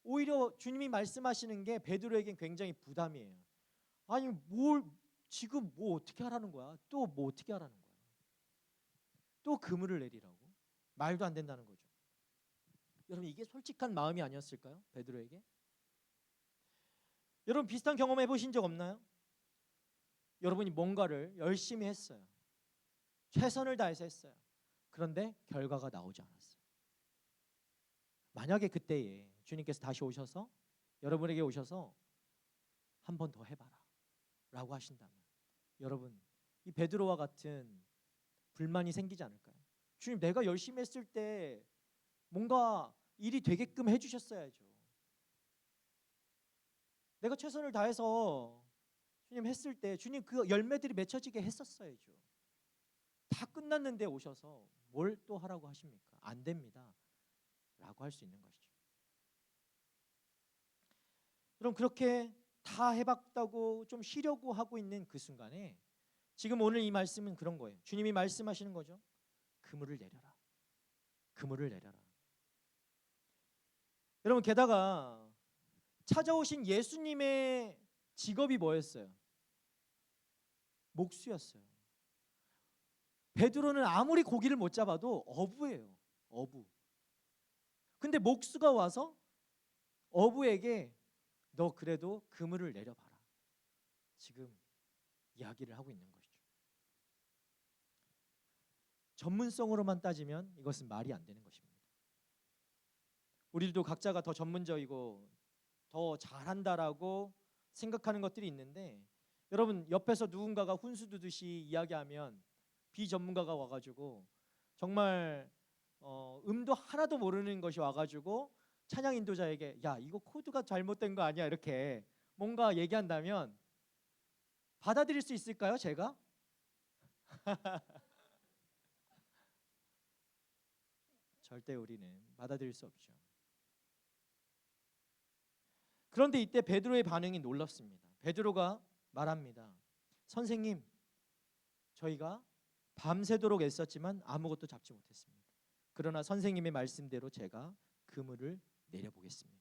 오히려 주님이 말씀하시는 게 베드로에겐 굉장히 부담이에요. 아니, 지금 뭐 어떻게 하라는 거야? 또 뭐 어떻게 하라는 거야? 또 그물을 내리라고? 말도 안 된다는 거죠. 여러분, 이게 솔직한 마음이 아니었을까요? 베드로에게? 여러분, 비슷한 경험 해보신 적 없나요? 여러분이 뭔가를 열심히 했어요. 최선을 다해서 했어요. 그런데 결과가 나오지 않았어요. 만약에 그때에 주님께서 다시 오셔서 여러분에게 오셔서 한 번 더 해봐라 라고 하신다면, 여러분, 이 베드로와 같은 불만이 생기지 않을까요? 주님, 내가 열심히 했을 때 뭔가 일이 되게끔 해주셨어야죠. 내가 최선을 다해서 주님 했을 때 주님 그 열매들이 맺혀지게 했었어야죠. 다 끝났는데 오셔서 뭘 또 하라고 하십니까? 안 됩니다 라고 할 수 있는 것이죠. 그럼 그렇게 다 해봤다고 좀 쉬려고 하고 있는 그 순간에 지금 오늘 이 말씀은 그런 거예요. 주님이 말씀하시는 거죠. 그물을 내려라. 그물을 내려라. 여러분, 게다가 찾아오신 예수님의 직업이 뭐였어요? 목수였어요. 베드로는 아무리 고기를 못 잡아도 어부예요. 어부. 근데 목수가 와서 어부에게 너 그래도 그물을 내려봐라. 지금 이야기를 하고 있는 것이죠. 전문성으로만 따지면 이것은 말이 안 되는 것입니다. 우리들도 각자가 더 전문적이고 더 잘한다라고 생각하는 것들이 있는데, 여러분, 옆에서 누군가가 훈수 두듯이 이야기하면 비전문가가 와가지고 정말 음도 하나도 모르는 것이 와가지고 찬양 인도자에게 야, 이거 코드가 잘못된 거 아니야? 이렇게 뭔가 얘기한다면 받아들일 수 있을까요? 제가? 절대 우리는 받아들일 수 없죠. 그런데 이때 베드로의 반응이 놀랍습니다. 베드로가 말합니다. 선생님, 저희가 밤새도록 애썼지만 아무것도 잡지 못했습니다. 그러나 선생님의 말씀대로 제가 그물을 내려보겠습니다.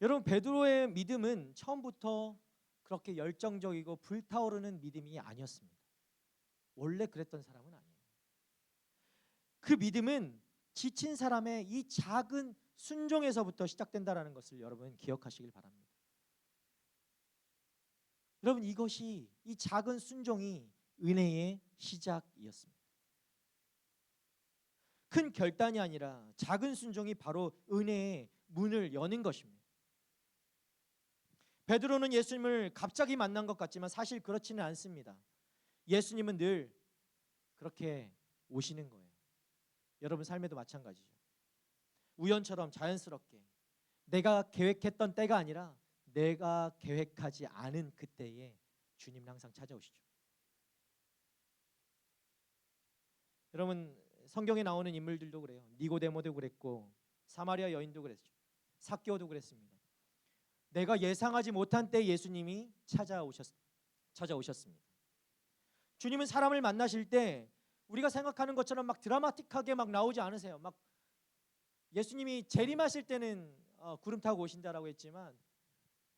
여러분, 베드로의 믿음은 처음부터 그렇게 열정적이고 불타오르는 믿음이 아니었습니다. 원래 그랬던 사람은 아니에요. 그 믿음은 지친 사람의 이 작은 순종에서부터 시작된다라는 것을 여러분 기억하시길 바랍니다. 여러분, 이것이 이 작은 순종이 은혜의 시작이었습니다. 큰 결단이 아니라 작은 순종이 바로 은혜의 문을 여는 것입니다. 베드로는 예수님을 갑자기 만난 것 같지만 사실 그렇지는 않습니다. 예수님은 늘 그렇게 오시는 거예요. 여러분 삶에도 마찬가지죠. 우연처럼 자연스럽게 내가 계획했던 때가 아니라 내가 계획하지 않은 그때에 주님은 항상 찾아오시죠. 여러분, 성경에 나오는 인물들도 그래요. 니고데모도 그랬고 사마리아 여인도 그랬죠. 삭개오도 그랬습니다. 내가 예상하지 못한 때 예수님이 찾아오셨습니다. 주님은 사람을 만나실 때 우리가 생각하는 것처럼 막 드라마틱하게 막 나오지 않으세요. 막 예수님이 재림하실 때는 구름 타고 오신다라고 했지만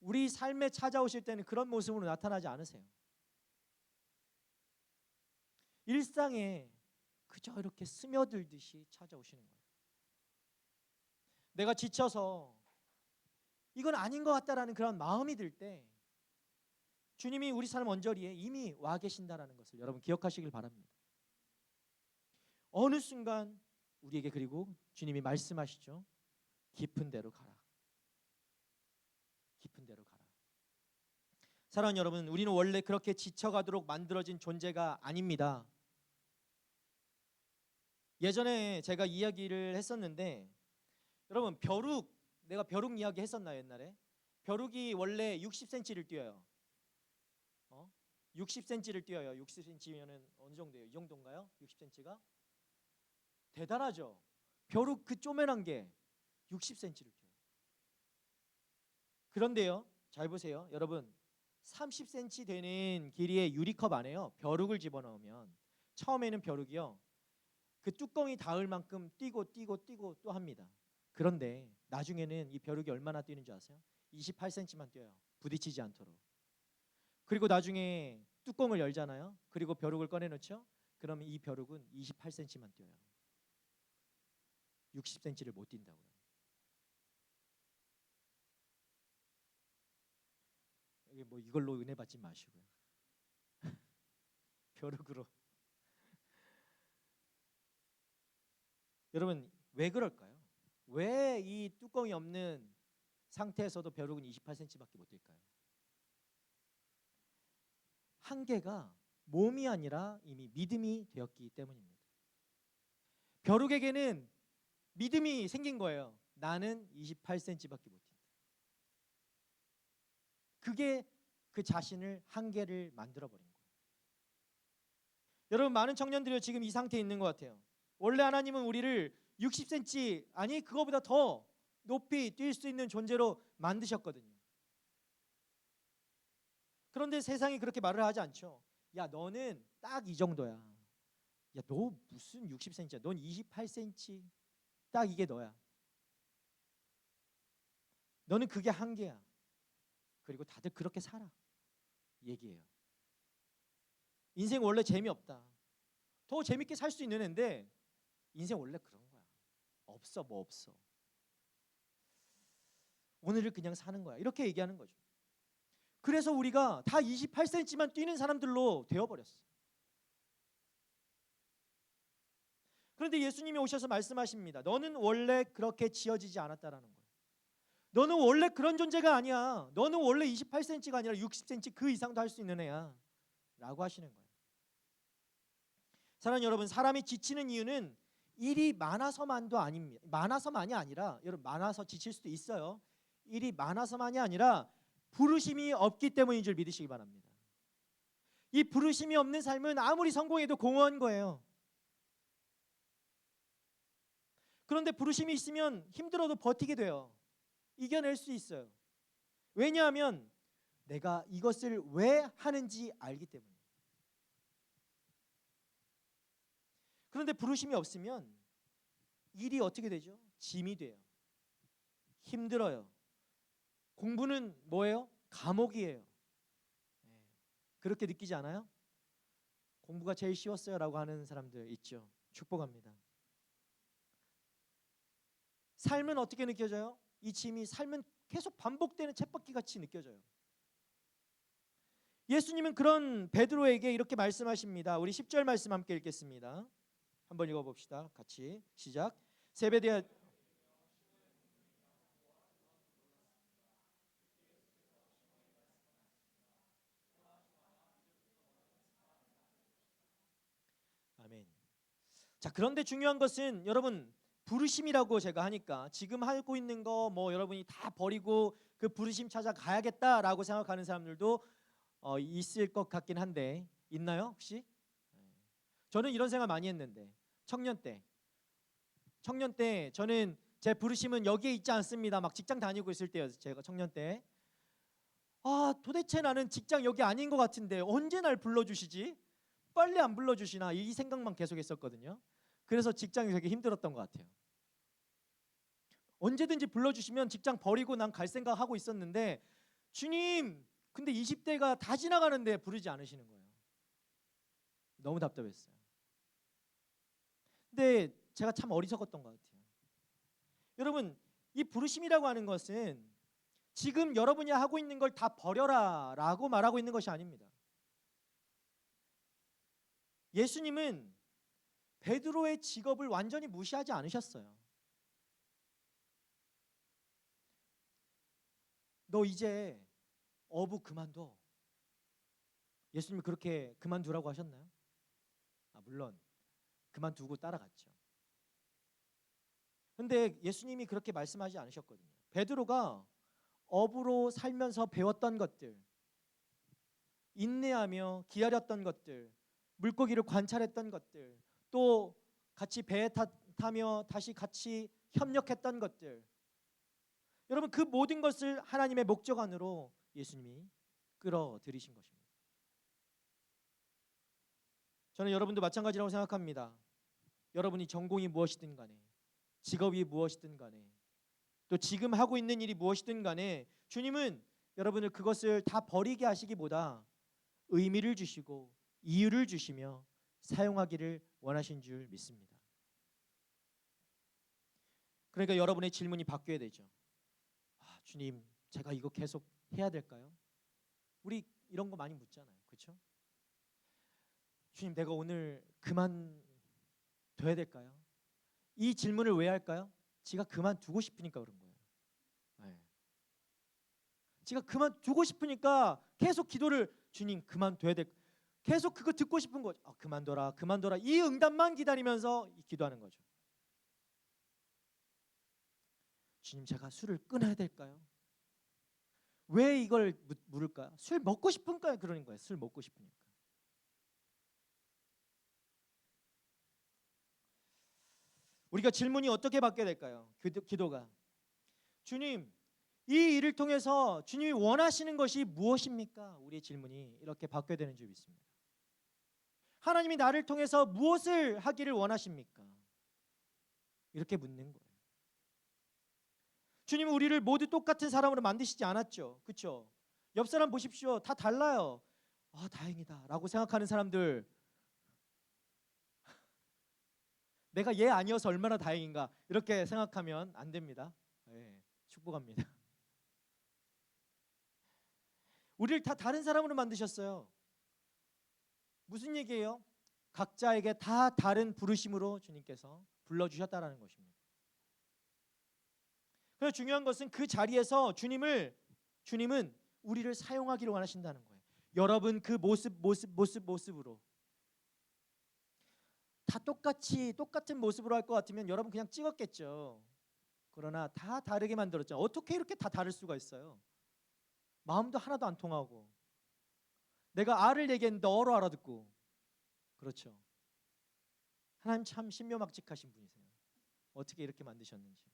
우리 삶에 찾아오실 때는 그런 모습으로 나타나지 않으세요. 일상에 그저 이렇게 스며들듯이 찾아오시는 거예요. 내가 지쳐서 이건 아닌 것 같다라는 그런 마음이 들 때 주님이 우리 삶 언저리에 이미 와 계신다라는 것을 여러분 기억하시길 바랍니다. 어느 순간 우리에게 그리고 주님이 말씀하시죠. 깊은 데로 가라. 깊은 데로 가라. 사랑하는 여러분, 우리는 원래 그렇게 지쳐가도록 만들어진 존재가 아닙니다. 예전에 제가 이야기를 했었는데 여러분, 내가 벼룩 이야기 했었나요 옛날에? 벼룩이 원래 60cm를 뛰어요. 60cm를 뛰어요. 60cm면은 어느 정도예요? 이 정도인가요? 60cm가? 대단하죠. 벼룩 그 쪼매난 게 60cm를 뛰어요. 그런데요, 잘 보세요. 여러분, 30cm 되는 길이의 유리컵 안에요 벼룩을 집어넣으면 처음에는 벼룩이요 그 뚜껑이 닿을 만큼 뛰고 또 합니다. 그런데 나중에는 이 벼룩이 얼마나 뛰는 줄 아세요? 28cm만 뛰어요. 부딪히지 않도록. 그리고 나중에 뚜껑을 열잖아요. 그리고 벼룩을 꺼내놓죠. 그러면 이 벼룩은 28cm만 뛰어요. 60cm를 못 뛴다고요. 이게 뭐 이걸로 은혜 받지 마시고요. 벼룩으로. 여러분, 왜 그럴까요? 왜 이 뚜껑이 없는 상태에서도 벼룩은 28cm밖에 못 뛸까요? 한계가 몸이 아니라 이미 믿음이 되었기 때문입니다. 벼룩에게는 믿음이 생긴 거예요. 나는 28cm밖에 못 뛴다. 그게 그 자신을 한계를 만들어버린 거예요. 여러분, 많은 청년들이 지금 이 상태에 있는 것 같아요. 원래 하나님은 우리를 60cm 아니 그거보다 더 높이 뛸 수 있는 존재로 만드셨거든요. 그런데 세상이 그렇게 말을 하지 않죠. 야, 너는 딱 이 정도야. 야, 너 무슨 60cm야? 넌 28cm. 딱 이게 너야. 너는 그게 한계야. 그리고 다들 그렇게 살아. 얘기해요. 인생 원래 재미없다. 더 재밌게 살 수 있는 애인데 인생 원래 그런 거야. 없어, 뭐 없어. 오늘을 그냥 사는 거야. 이렇게 얘기하는 거죠. 그래서 우리가 다 28cm만 뛰는 사람들로 되어버렸어. 그런데 예수님이 오셔서 말씀하십니다. 너는 원래 그렇게 지어지지 않았다라는 거예요. 너는 원래 그런 존재가 아니야. 너는 원래 28cm가 아니라 60cm 그 이상도 할 수 있는 애야 라고 하시는 거예요. 사랑하는 여러분, 사람이 지치는 이유는 일이 많아서만도 아닙니다. 많아서만이 아니라, 여러분, 많아서 지칠 수도 있어요. 일이 많아서만이 아니라 부르심이 없기 때문인 줄 믿으시기 바랍니다. 이 부르심이 없는 삶은 아무리 성공해도 공허한 거예요. 그런데 부르심이 있으면 힘들어도 버티게 돼요. 이겨낼 수 있어요. 왜냐하면 내가 이것을 왜 하는지 알기 때문에. 그런데 부르심이 없으면 일이 어떻게 되죠? 짐이 돼요. 힘들어요. 공부는 뭐예요? 감옥이에요. 그렇게 느끼지 않아요? 공부가 제일 쉬웠어요 라고 하는 사람들 있죠. 축복합니다. 삶은 어떻게 느껴져요? 이 짐이 삶은 계속 반복되는 쳇바퀴 같이 느껴져요. 예수님은 그런 베드로에게 이렇게 말씀하십니다. 우리 10절 말씀 함께 읽겠습니다. 한번 읽어봅시다. 같이 시작. 세베대야 아멘. 자, 그런데 중요한 것은 여러분 부르심이라고 제가 하니까 지금 하고 있는 거 뭐 여러분이 다 버리고 그 부르심 찾아 가야겠다라고 생각하는 사람들도 있을 것 같긴 한데 있나요 혹시? 저는 이런 생각 많이 했는데 청년 때 저는 제 부르심은 여기에 있지 않습니다. 막 직장 다니고 있을 때였어요. 제가 청년 때 도대체 나는 직장 여기 아닌 것 같은데 언제 날 불러주시지? 빨리 안 불러주시나 이 생각만 계속 했었거든요. 그래서 직장이 되게 힘들었던 것 같아요. 언제든지 불러주시면 직장 버리고 난 갈 생각하고 있었는데 주님 근데 20대가 다 지나가는데 부르지 않으시는 거예요. 너무 답답했어요. 근데 제가 참 어리석었던 것 같아요. 여러분 이 부르심이라고 하는 것은 지금 여러분이 하고 있는 걸 다 버려라 라고 말하고 있는 것이 아닙니다. 예수님은 베드로의 직업을 완전히 무시하지 않으셨어요. 너 이제 어부 그만둬. 예수님이 그렇게 그만두라고 하셨나요? 물론 그만두고 따라갔죠. 근데 예수님이 그렇게 말씀하지 않으셨거든요. 베드로가 어부로 살면서 배웠던 것들, 인내하며 기다렸던 것들, 물고기를 관찰했던 것들, 또 같이 배에 타며 다시 같이 협력했던 것들, 여러분 그 모든 것을 하나님의 목적 안으로 예수님이 끌어들이신 것입니다. 저는 여러분도 마찬가지라고 생각합니다. 여러분이 전공이 무엇이든 간에 직업이 무엇이든 간에 또 지금 하고 있는 일이 무엇이든 간에 주님은 여러분을 그것을 다 버리게 하시기보다 의미를 주시고 이유를 주시며 사용하기를 원하신 줄 믿습니다. 그러니까 여러분의 질문이 바뀌어야 되죠. 주님, 제가 이거 계속 해야 될까요? 우리 이런 거 많이 묻잖아요. 그렇죠? 주님, 내가 오늘 그만둬야 될까요? 이 질문을 왜 할까요? 지가 그만두고 싶으니까 그런 거예요. 네. 지가 그만두고 싶으니까 계속 기도를 주님 그만둬야 될 계속 그거 듣고 싶은 거죠. 그만둬라 그만둬라 이 응답만 기다리면서 기도하는 거죠. 주님 제가 술을 끊어야 될까요? 왜 이걸 물을까요? 술 먹고 싶으니까 그러는 거예요. 술 먹고 싶으니까. 우리가 질문이 어떻게 바뀌어야 될까요? 기도가 주님 이 일을 통해서 주님이 원하시는 것이 무엇입니까? 우리의 질문이 이렇게 바뀌어야 되는 줄 믿습니다. 하나님이 나를 통해서 무엇을 하기를 원하십니까? 이렇게 묻는 거예요. 주님은 우리를 모두 똑같은 사람으로 만드시지 않았죠. 그렇죠? 옆 사람 보십시오. 다 달라요. 다행이다 라고 생각하는 사람들 내가 얘 아니어서 얼마나 다행인가 이렇게 생각하면 안 됩니다. 네, 축복합니다. 우리를 다 다른 사람으로 만드셨어요. 무슨 얘기예요? 각자에게 다 다른 부르심으로 주님께서 불러주셨다라는 것입니다. 그래서 중요한 것은 그 자리에서 주님은 우리를 사용하기를 원하신다는 거예요. 여러분 그 모습으로 다 똑같은 모습으로 할 것 같으면 여러분 그냥 찍었겠죠. 그러나 다 다르게 만들었죠. 어떻게 이렇게 다 다를 수가 있어요? 마음도 하나도 안 통하고 내가 아를 얘기했는데 어로 알아듣고. 그렇죠. 하나님 참 신묘막직하신 분이세요. 어떻게 이렇게 만드셨는지.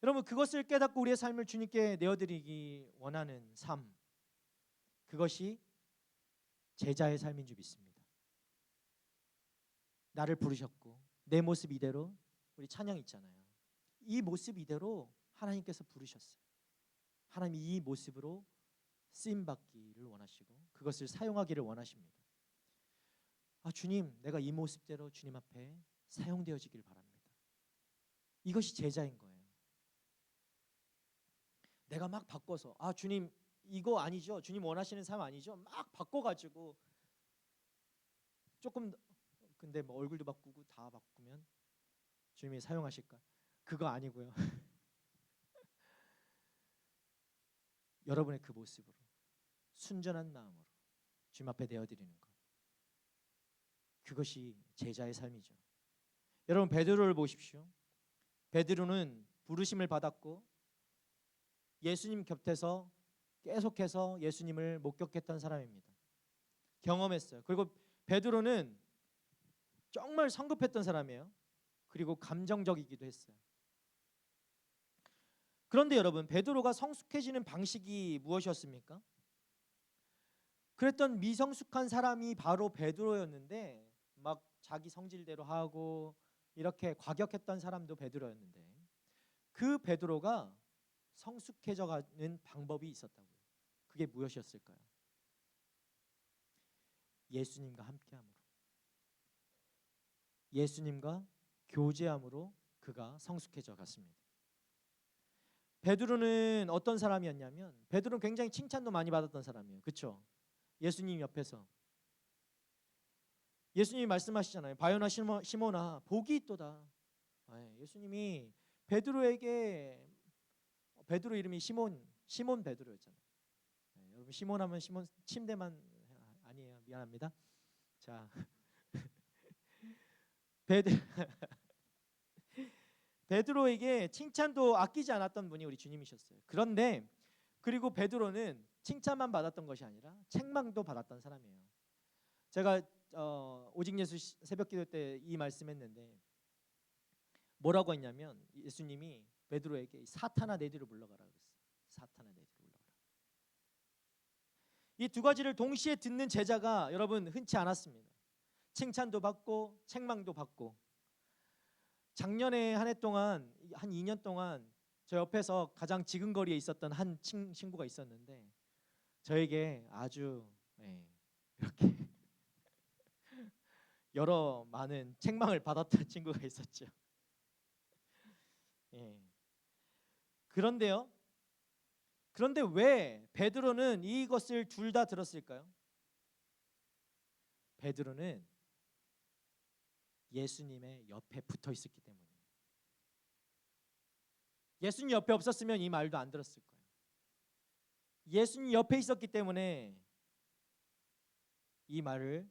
여러분, 그것을 깨닫고 우리의 삶을 주님께 내어드리기 원하는 삶, 그것이 제자의 삶인 줄 믿습니다. 나를 부르셨고 내 모습 이대로, 우리 찬양 있잖아요. 이 모습 이대로 하나님께서 부르셨어요. 하나님이 이 모습으로 쓰임 받기를 원하시고 그것을 사용하기를 원하십니다. 주님, 내가 이 모습대로 주님 앞에 사용되어지길 바랍니다. 이것이 제자인 거예요. 내가 막 바꿔서 주님 이거 아니죠, 주님 원하시는 삶 아니죠, 막 바꿔가지고 조금, 근데 뭐 얼굴도 바꾸고 다 바꾸면 주님이 사용하실까? 그거 아니고요. 여러분의 그 모습으로 순전한 마음으로 주님 앞에 내어드리는 것, 그것이 제자의 삶이죠. 여러분, 베드로를 보십시오. 베드로는 부르심을 받았고 예수님 곁에서 계속해서 예수님을 목격했던 사람입니다. 경험했어요. 그리고 베드로는 정말 성급했던 사람이에요. 그리고 감정적이기도 했어요. 그런데 여러분, 베드로가 성숙해지는 방식이 무엇이었습니까? 그랬던 미성숙한 사람이 바로 베드로였는데, 막 자기 성질대로 하고 이렇게 과격했던 사람도 베드로였는데, 그 베드로가 성숙해져 가는 방법이 있었다고요. 그게 무엇이었을까요? 예수님과 함께함으로, 예수님과 교제함으로 그가 성숙해져 갔습니다. 베드로는 어떤 사람이었냐면, 베드로는 굉장히 칭찬도 많이 받았던 사람이에요. 그렇죠? 예수님 옆에서 예수님이 말씀하시잖아요. 바요나 시몬아, 복이 있도다. 예수님이 베드로에게, 베드로 이름이 시몬 베드로였잖아요. 여러분, 시몬하면 시몬 침대만 아니에요. 미안합니다. 자, 베드로에게 칭찬도 아끼지 않았던 분이 우리 주님이셨어요. 그런데 그리고 베드로는 칭찬만 받았던 것이 아니라 책망도 받았던 사람이에요. 제가 오직 예수 새벽기도 때 이 말씀했는데 뭐라고 했냐면, 예수님이 베드로에게 사탄아 내 뒤로 물러가라 그랬어요. 사탄아 내 뒤로 물러가라. 이 두 가지를 동시에 듣는 제자가 여러분 흔치 않았습니다. 칭찬도 받고 책망도 받고. 작년에 한 해 동안, 한 2년 동안 저 옆에서 가장 지근거리에 있었던 한 친구가 있었는데 저에게 아주 이렇게 여러 많은 책망을 받았던 친구가 있었죠. 그런데 왜 베드로는 이것을 둘 다 들었을까요? 베드로는 예수님의 옆에 붙어 있었기 때문이에요. 예수님 옆에 없었으면 이 말도 안 들었을 거예요. 예수님 옆에 있었기 때문에 이 말을,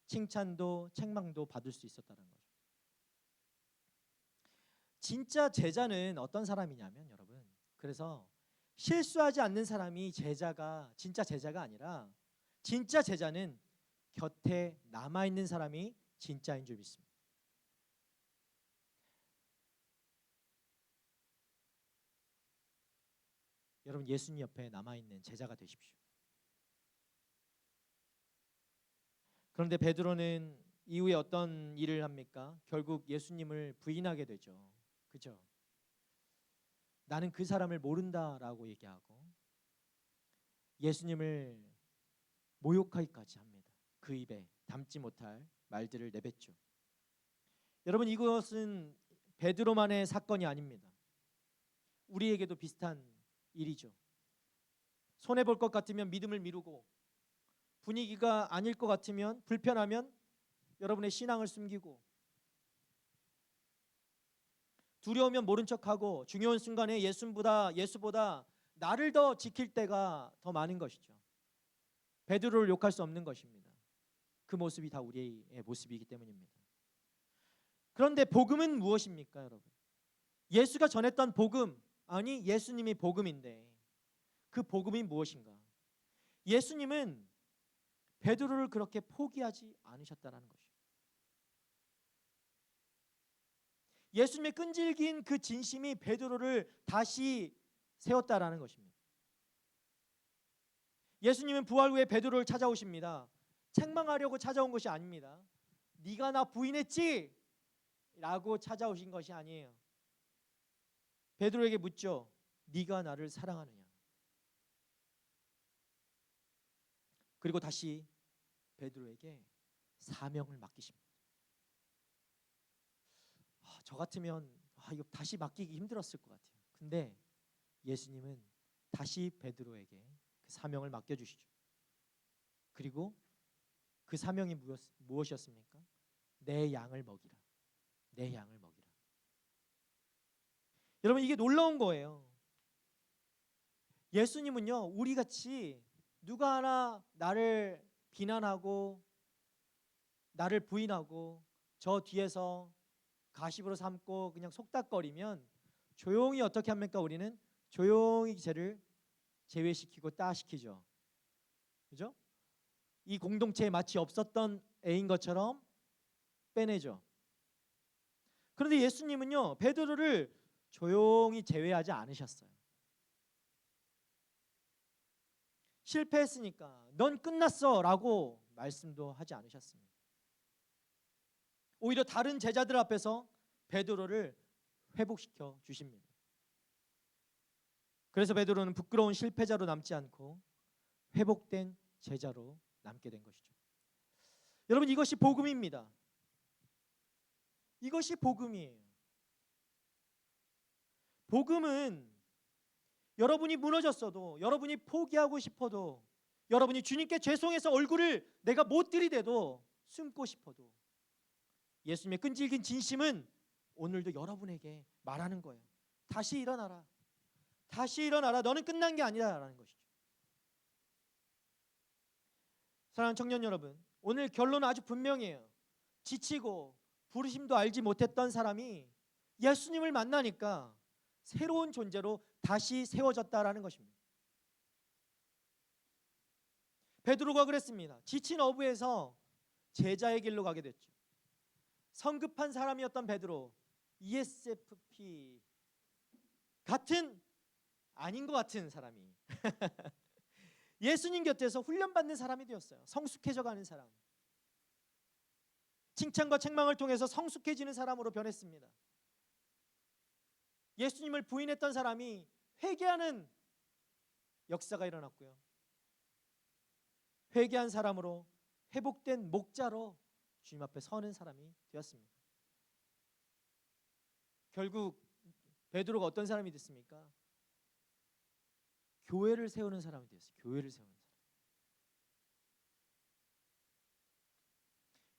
칭찬도 책망도 받을 수 있었다는 거죠. 진짜 제자는 어떤 사람이냐면 여러분, 그래서 실수하지 않는 사람이 진짜 제자가 아니라, 진짜 제자는 곁에 남아있는 사람이 진짜인 줄 믿습니다. 여러분, 예수님 옆에 남아있는 제자가 되십시오. 그런데 베드로는 이후에 어떤 일을 합니까? 결국 예수님을 부인하게 되죠. 그죠? 나는 그 사람을 모른다라고 얘기하고 예수님을 모욕하기까지 합니다. 그 입에 담지 못할 말들을 내뱉죠. 여러분, 이것은 베드로만의 사건이 아닙니다. 우리에게도 비슷한 일이죠. 손해 볼 것 같으면 믿음을 미루고, 분위기가 아닐 것 같으면, 불편하면 여러분의 신앙을 숨기고, 두려우면 모른 척하고, 중요한 순간에 예수보다 나를 더 지킬 때가 더 많은 것이죠. 베드로를 욕할 수 없는 것입니다. 그 모습이 다 우리의 모습이기 때문입니다. 그런데 복음은 무엇입니까, 여러분? 예수가 전했던 복음, 아니 예수님이 복음인데 그 복음이 무엇인가? 예수님은 베드로를 그렇게 포기하지 않으셨다는 것이죠. 예수님의 끈질긴 그 진심이 베드로를 다시 세웠다라는 것입니다. 예수님은 부활 후에 베드로를 찾아오십니다. 책망하려고 찾아온 것이 아닙니다. 네가 나 부인했지? 라고 찾아오신 것이 아니에요. 베드로에게 묻죠. 네가 나를 사랑하느냐? 그리고 다시 베드로에게 사명을 맡기십니다. 저 같으면 이거 다시 맡기기 힘들었을 것 같아요. 근데 예수님은 다시 베드로에게 그 사명을 맡겨주시죠. 그리고 그 사명이 무엇이었습니까? 내 양을 먹이라. 내 양을 먹이라. 여러분, 이게 놀라운 거예요. 예수님은요, 우리같이 누가 하나 나를 비난하고 나를 부인하고 저 뒤에서 가십으로 삼고 그냥 속닥거리면 조용히 어떻게 합니까? 우리는 조용히 쟤를 제외시키고 따시키죠. 그죠? 이 공동체에 마치 없었던 애인 것처럼 빼내죠. 그런데 예수님은요, 베드로를 조용히 제외하지 않으셨어요. 실패했으니까 넌 끝났어 라고 말씀도 하지 않으셨습니다. 오히려 다른 제자들 앞에서 베드로를 회복시켜 주십니다. 그래서 베드로는 부끄러운 실패자로 남지 않고 회복된 제자로 남게 된 것이죠. 여러분, 이것이 복음입니다. 이것이 복음이에요. 복음은 여러분이 무너졌어도, 여러분이 포기하고 싶어도, 여러분이 주님께 죄송해서 얼굴을 내가 못 들이대도, 숨고 싶어도 예수님의 끈질긴 진심은 오늘도 여러분에게 말하는 거예요. 다시 일어나라. 다시 일어나라. 너는 끝난 게 아니다라는 것이죠. 사랑하는 청년 여러분, 오늘 결론은 아주 분명해요. 지치고 부르심도 알지 못했던 사람이 예수님을 만나니까 새로운 존재로 다시 세워졌다라는 것입니다. 베드로가 그랬습니다. 지친 어부에서 제자의 길로 가게 됐죠. 성급한 사람이었던 베드로, ESFP 같은 아닌 것 같은 사람이 예수님 곁에서 훈련받는 사람이 되었어요. 성숙해져 가는 사람. 칭찬과 책망을 통해서 성숙해지는 사람으로 변했습니다. 예수님을 부인했던 사람이 회개하는 역사가 일어났고요. 회개한 사람으로 회복된 목자로 주님 앞에 서는 사람이 되었습니다. 결국 베드로가 어떤 사람이 됐습니까? 교회를 세우는 사람이 되었어요. 교회를 세우는 사람.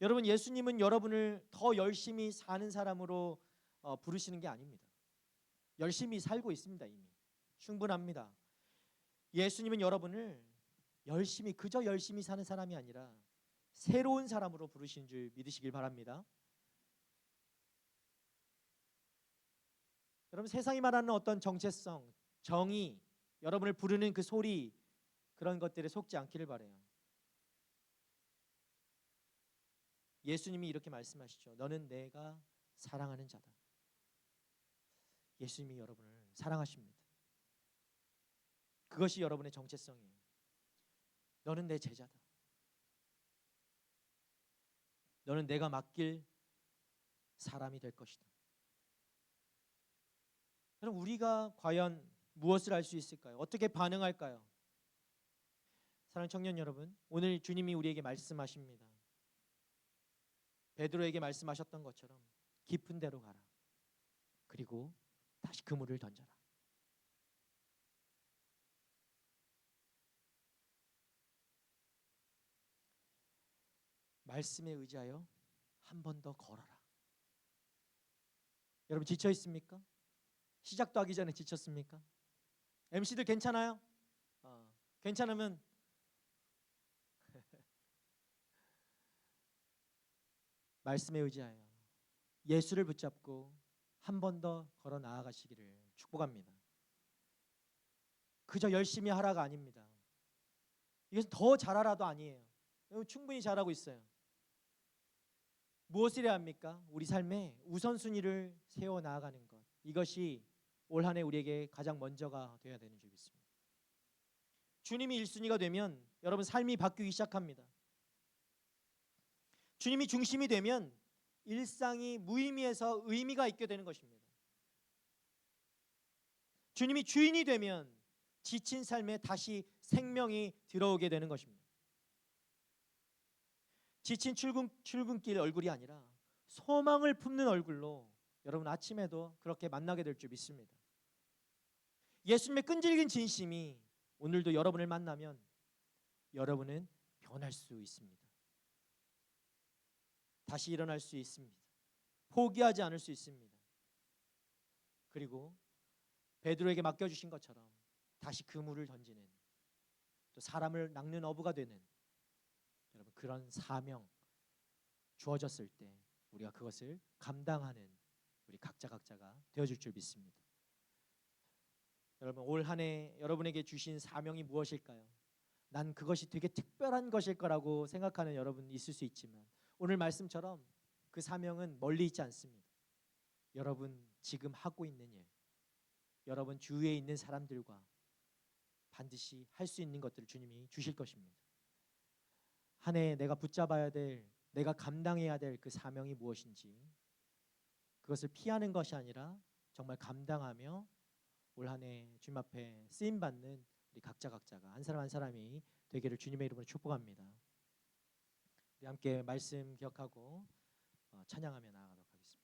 여러분, 예수님은 여러분을 더 열심히 사는 사람으로 부르시는 게 아닙니다. 열심히 살고 있습니다. 이미 충분합니다. 예수님은 여러분을 그저 열심히 사는 사람이 아니라 새로운 사람으로 부르신 줄 믿으시길 바랍니다. 여러분, 세상이 말하는 어떤 정체성, 정의, 여러분을 부르는 그 소리, 그런 것들에 속지 않기를 바라요. 예수님이 이렇게 말씀하시죠. 너는 내가 사랑하는 자다. 예수님이 여러분을 사랑하십니다. 그것이 여러분의 정체성이에요. 너는 내 제자다. 너는 내가 맡길 사람이 될 것이다. 그럼 우리가 과연 무엇을 할 수 있을까요? 어떻게 반응할까요? 사랑하는 청년 여러분, 오늘 주님이 우리에게 말씀하십니다. 베드로에게 말씀하셨던 것처럼 깊은 데로 가라. 그리고 다시 그물을 던져라. 말씀에 의지하여 한 번 더 걸어라. 여러분, 지쳐 있습니까? 시작도 하기 전에 지쳤습니까? MC들 괜찮아요? 괜찮으면 말씀에 의지하여 예수를 붙잡고 한 번 더 걸어 나아가시기를 축복합니다. 그저 열심히 하라가 아닙니다. 이것은 더 잘하라도 아니에요. 충분히 잘하고 있어요. 무엇을 해야 합니까? 우리 삶에 우선순위를 세워 나아가는 것. 이것이 올 한 해 우리에게 가장 먼저가 되어야 되는 줄 믿습니다. 주님이 1순위가 되면 여러분 삶이 바뀌기 시작합니다. 주님이 중심이 되면 일상이 무의미해서 의미가 있게 되는 것입니다. 주님이 주인이 되면 지친 삶에 다시 생명이 들어오게 되는 것입니다. 지친 출근길 얼굴이 아니라 소망을 품는 얼굴로 여러분 아침에도 그렇게 만나게 될 줄 믿습니다. 예수님의 끈질긴 진심이 오늘도 여러분을 만나면 여러분은 변할 수 있습니다. 다시 일어날 수 있습니다. 포기하지 않을 수 있습니다. 그리고 베드로에게 맡겨주신 것처럼 다시 그물을 던지는, 또 사람을 낚는 어부가 되는 여러분 그런 사명 주어졌을 때 우리가 그것을 감당하는 우리 각자가 되어줄 줄 믿습니다. 여러분 올 한 해 여러분에게 주신 사명이 무엇일까요? 난 그것이 되게 특별한 것일 거라고 생각하는 여러분 있을 수 있지만 오늘 말씀처럼 그 사명은 멀리 있지 않습니다. 여러분 지금 하고 있는 일, 여러분 주위에 있는 사람들과 반드시 할 수 있는 것들을 주님이 주실 것입니다. 한 해 내가 붙잡아야 될, 내가 감당해야 될 그 사명이 무엇인지 그것을 피하는 것이 아니라 정말 감당하며 올 한 해 주님 앞에 쓰임 받는 우리 각자가 한 사람 한 사람이 되기를 주님의 이름으로 축복합니다. 우리 함께 말씀 기억하고 찬양하며 나아가도록 하겠습니다.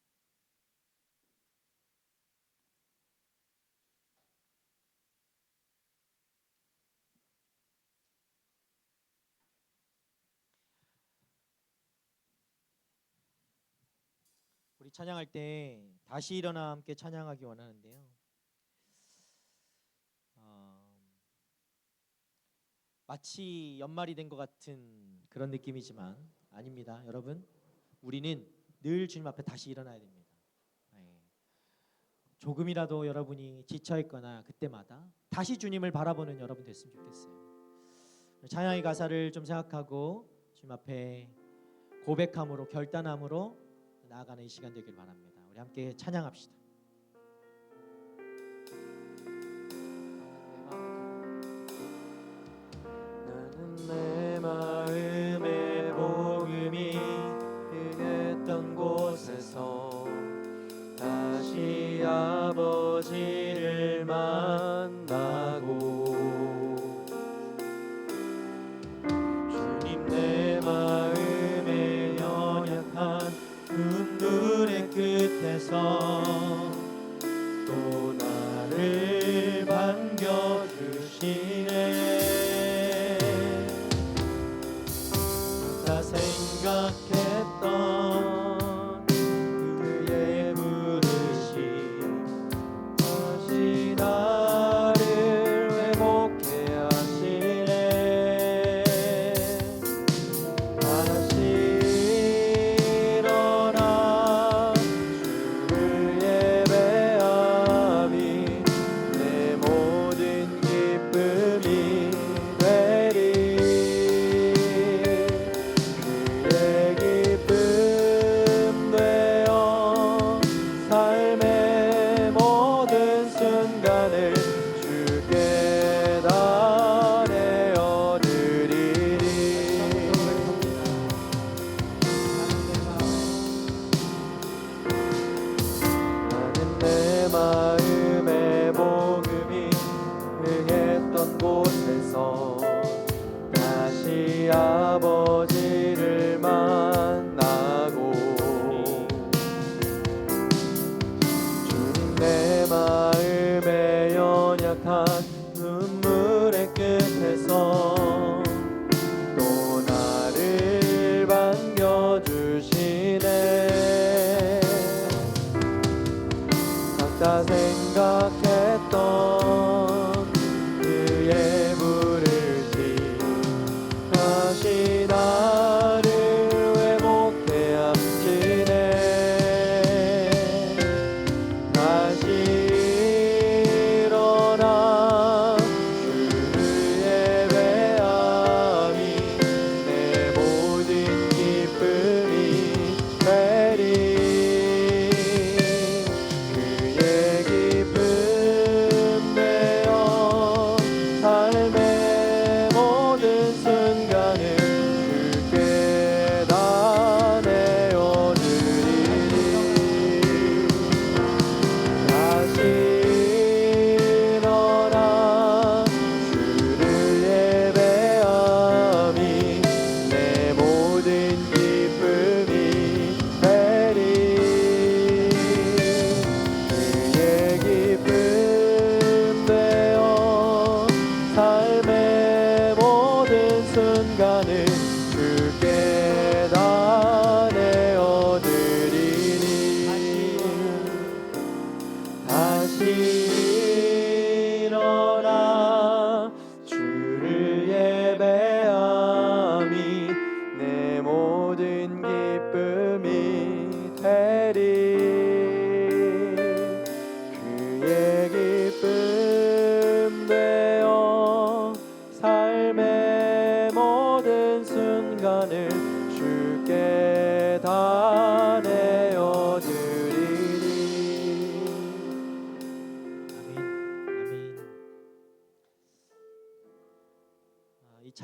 우리 찬양할 때 다시 일어나 함께 찬양하기 원하는데요. 마치 연말이 된 것 같은 그런 느낌이지만 아닙니다. 여러분 우리는 늘 주님 앞에 다시 일어나야 됩니다. 조금이라도 여러분이 지쳐있거나 그때마다 다시 주님을 바라보는 여러분 됐으면 좋겠어요. 찬양의 가사를 좀 생각하고 주님 앞에 고백함으로 결단함으로 나아가는 이 시간 되길 바랍니다. 우리 함께 찬양합시다. 내 마음의 복음이 흥했던 곳에서 다시 아버지를 만나고 주님 내 마음의 연약한 눈물의 끝에서 또 나를 반겨주시네. 생각했던 그의 부르심 다시 나를 회복해 하시네. 다시 일어나 주를 예배함이 내 모든 기쁨이 되리. 삶의 모든 순간을 주께 다 내어드리리. 나는 내 마음의 복음이 흥했던 곳에서 다시 아버지를 만나고 내 마음의 연약한 눈물의 끝에서 또 나를 반겨주시네. 각자 생각했던 그의 부르심 다시 나를 회복해 하시네. 일어나 주를 예배함이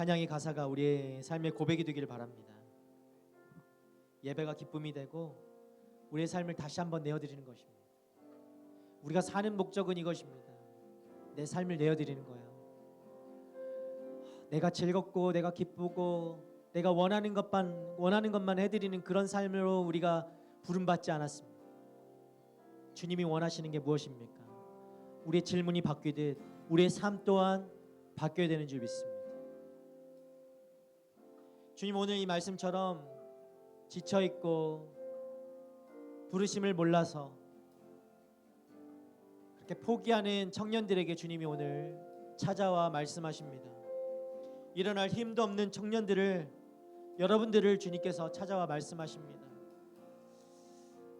찬양의 가사가 우리의 삶의 고백이 되기를 바랍니다. 예배가 기쁨이 되고 우리의 삶을 다시 한번 내어드리는 것입니다. 우리가 사는 목적은 이것입니다. 내 삶을 내어드리는 거예요. 내가 즐겁고 내가 기쁘고 내가 원하는 것만 해드리는 그런 삶으로 우리가 부름받지 않았습니다. 주님이 원하시는 게 무엇입니까? 우리의 질문이 바뀌듯 우리의 삶 또한 바뀌어야 되는 줄 믿습니다. 주님 오늘 이 말씀처럼 지쳐있고 부르심을 몰라서 그렇게 포기하는 청년들에게 주님이 오늘 찾아와 말씀하십니다. 일어날 힘도 없는 청년들을 여러분들을 주님께서 찾아와 말씀하십니다.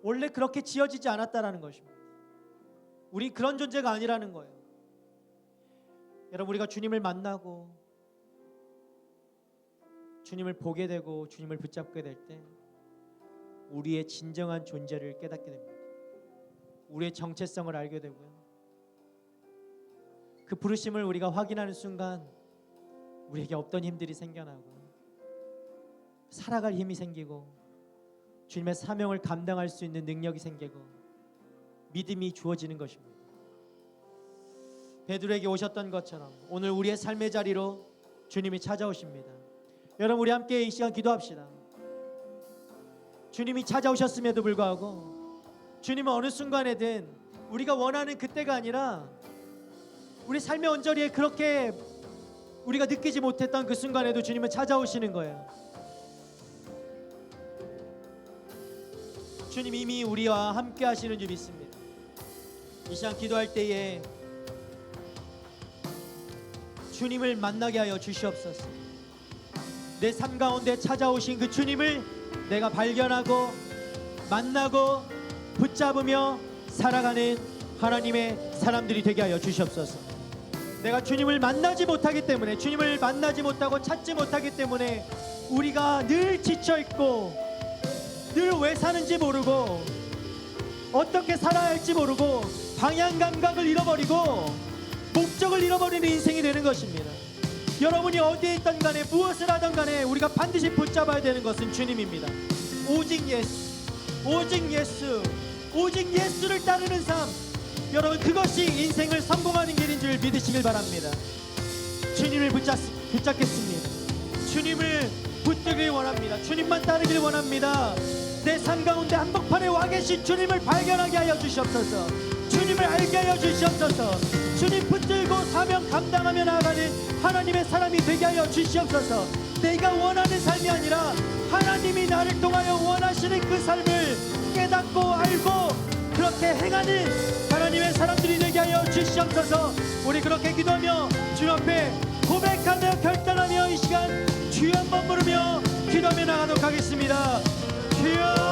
원래 그렇게 지어지지 않았다라는 것입니다. 우리 그런 존재가 아니라는 거예요. 여러분 우리가 주님을 만나고 주님을 보게 되고 주님을 붙잡게 될 때 우리의 진정한 존재를 깨닫게 됩니다. 우리의 정체성을 알게 되고요. 그 부르심을 우리가 확인하는 순간 우리에게 없던 힘들이 생겨나고 살아갈 힘이 생기고 주님의 사명을 감당할 수 있는 능력이 생기고 믿음이 주어지는 것입니다. 베드로에게 오셨던 것처럼 오늘 우리의 삶의 자리로 주님이 찾아오십니다. 여러분 우리 함께 이 시간 기도합시다. 주님이 찾아오셨음에도 불구하고 주님은 어느 순간에든 우리가 원하는 그때가 아니라 우리 삶의 언저리에 그렇게 우리가 느끼지 못했던 그 순간에도 주님은 찾아오시는 거예요. 주님 이미 우리와 함께 하시는 줄 믿습니다. 이 시간 기도할 때에 주님을 만나게 하여 주시옵소서. 내 삶 가운데 찾아오신 그 주님을 내가 발견하고 만나고 붙잡으며 살아가는 하나님의 사람들이 되게 하여 주시옵소서. 내가 주님을 만나지 못하기 때문에 주님을 만나지 못하고 찾지 못하기 때문에 우리가 늘 지쳐있고 늘 왜 사는지 모르고 어떻게 살아야 할지 모르고 방향 감각을 잃어버리고 목적을 잃어버리는 인생이 되는 것입니다. 여러분이 어디에 있든 간에 무엇을 하든 간에 우리가 반드시 붙잡아야 되는 것은 주님입니다. 오직 예수, 오직 예수, 오직 예수를 따르는 삶, 여러분 그것이 인생을 성공하는 길인 줄 믿으시길 바랍니다. 주님을 붙잡겠습니다. 주님을 붙들길 원합니다. 주님만 따르길 원합니다. 내 삶 가운데 한복판에 와 계신 주님을 발견하게 하여 주시옵소서. 주님을 알게 하여 주시옵소서. 주님 붙들고 사명 감당하며 나아가는 하나님의 사람이 되게 하여 주시옵소서. 내가 원하는 삶이 아니라 하나님이 나를 통하여 원하시는 그 삶을 깨닫고 알고 그렇게 행하는 하나님의 사람들이 되게 하여 주시옵소서. 우리 그렇게 기도하며 주 앞에 고백하며 결단하며 이 시간 주여 한번 부르며 기도하며 나가도록 하겠습니다. 주여.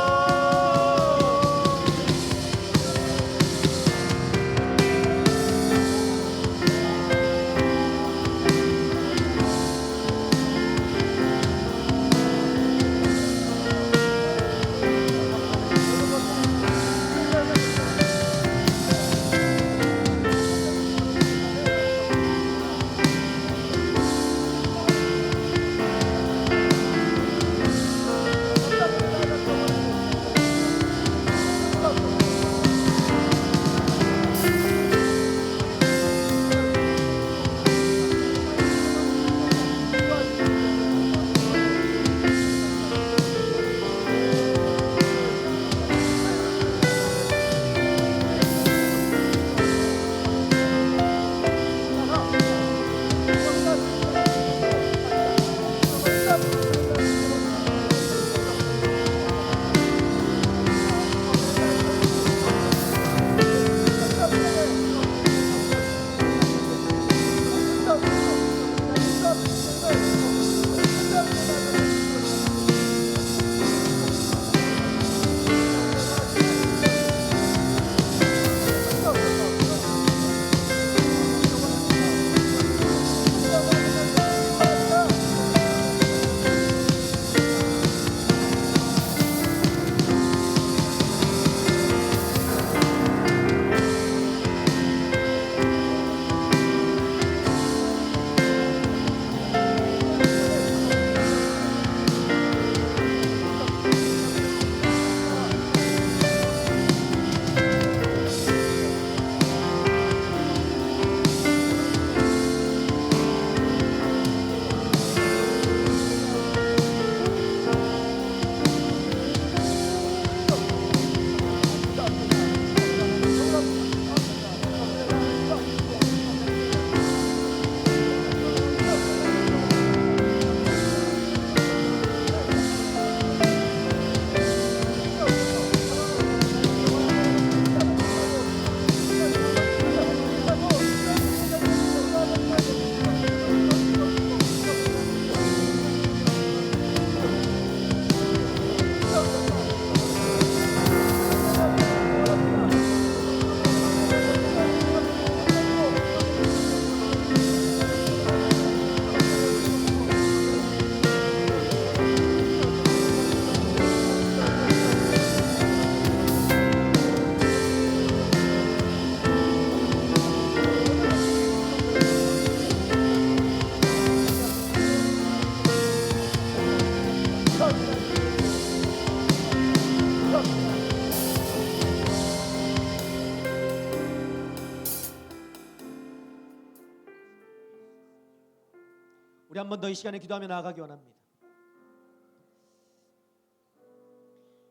우리 한 번 더 이 시간에 기도하며 나아가기 원합니다.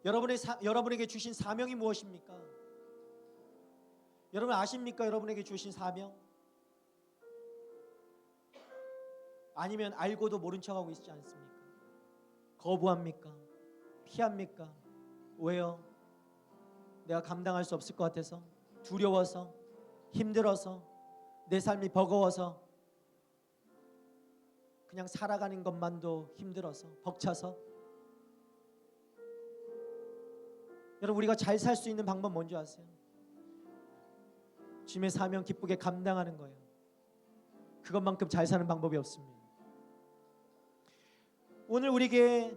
여러분에게 주신 사명이 무엇입니까? 여러분 아십니까? 여러분에게 주신 사명? 아니면 알고도 모른 척하고 있지 않습니까? 거부합니까? 피합니까? 왜요? 내가 감당할 수 없을 것 같아서, 두려워서, 힘들어서, 내 삶이 버거워서, 그냥 살아가는 것만도 힘들어서, 벅차서. 여러분, 우리가 잘 살 수 있는 방법 뭔지 아세요? 주님의 사명 기쁘게 감당하는 거예요. 그것만큼 잘 사는 방법이 없습니다. 오늘 우리에게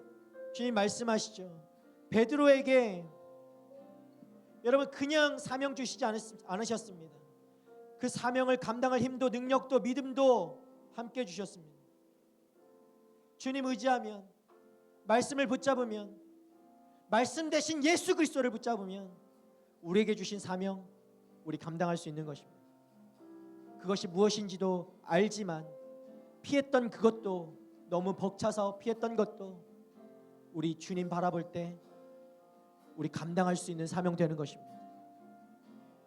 주님 말씀하시죠. 베드로에게 여러분 그냥 사명 주시지 않으셨습니다. 그 사명을 감당할 힘도 능력도 믿음도 함께 주셨습니다. 주님 의지하면, 말씀을 붙잡으면, 말씀 대신 예수 그리스도를 붙잡으면 우리에게 주신 사명 우리 감당할 수 있는 것입니다. 그것이 무엇인지도 알지만 피했던 그것도, 너무 벅차서 피했던 것도 우리 주님 바라볼 때 우리 감당할 수 있는 사명 되는 것입니다.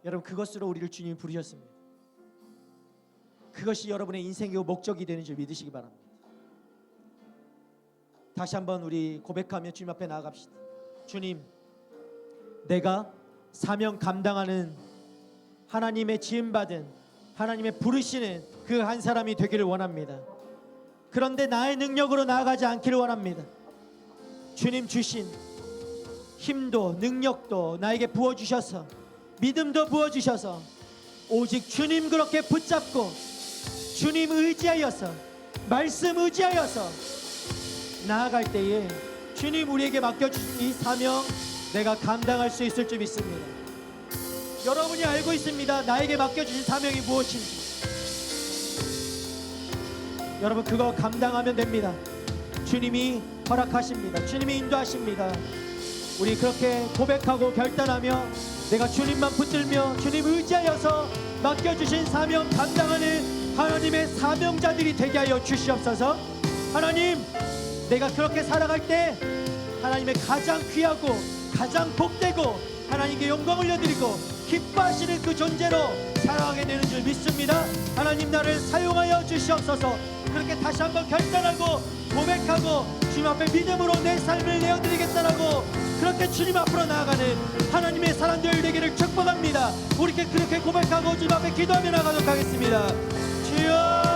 여러분 그것으로 우리를 주님이 부르셨습니다. 그것이 여러분의 인생의 목적이 되는 줄 믿으시기 바랍니다. 다시 한번 우리 고백하며 주님 앞에 나아갑시다. 주님, 내가 사명 감당하는 하나님의 지음받은, 하나님의 부르시는 그 한 사람이 되기를 원합니다. 그런데 나의 능력으로 나아가지 않기를 원합니다. 주님 주신 힘도 능력도 나에게 부어주셔서, 믿음도 부어주셔서 오직 주님 그렇게 붙잡고 주님 의지하여서, 말씀 의지하여서 나아갈 때에 주님 우리에게 맡겨주신 이 사명 내가 감당할 수 있을 줄 믿습니다. 여러분이 알고 있습니다. 나에게 맡겨주신 사명이 무엇인지. 여러분 그거 감당하면 됩니다. 주님이 허락하십니다. 주님이 인도하십니다. 우리 그렇게 고백하고 결단하며 내가 주님만 붙들며 주님 의지하여서 맡겨주신 사명 감당하는 하나님의 사명자들이 되게 하여 주시옵소서. 하나님, 내가 그렇게 살아갈 때 하나님의 가장 귀하고 가장 복되고 하나님께 영광 올려드리고 기뻐하시는 그 존재로 살아가게 되는 줄 믿습니다. 하나님 나를 사용하여 주시옵소서. 그렇게 다시 한번 결단하고 고백하고 주님 앞에 믿음으로 내 삶을 내어드리겠다라고 그렇게 주님 앞으로 나아가는 하나님의 사람들 되기를 축복합니다. 우리 그렇게 고백하고 주님 앞에 기도하며 나가도록 하겠습니다. 주여,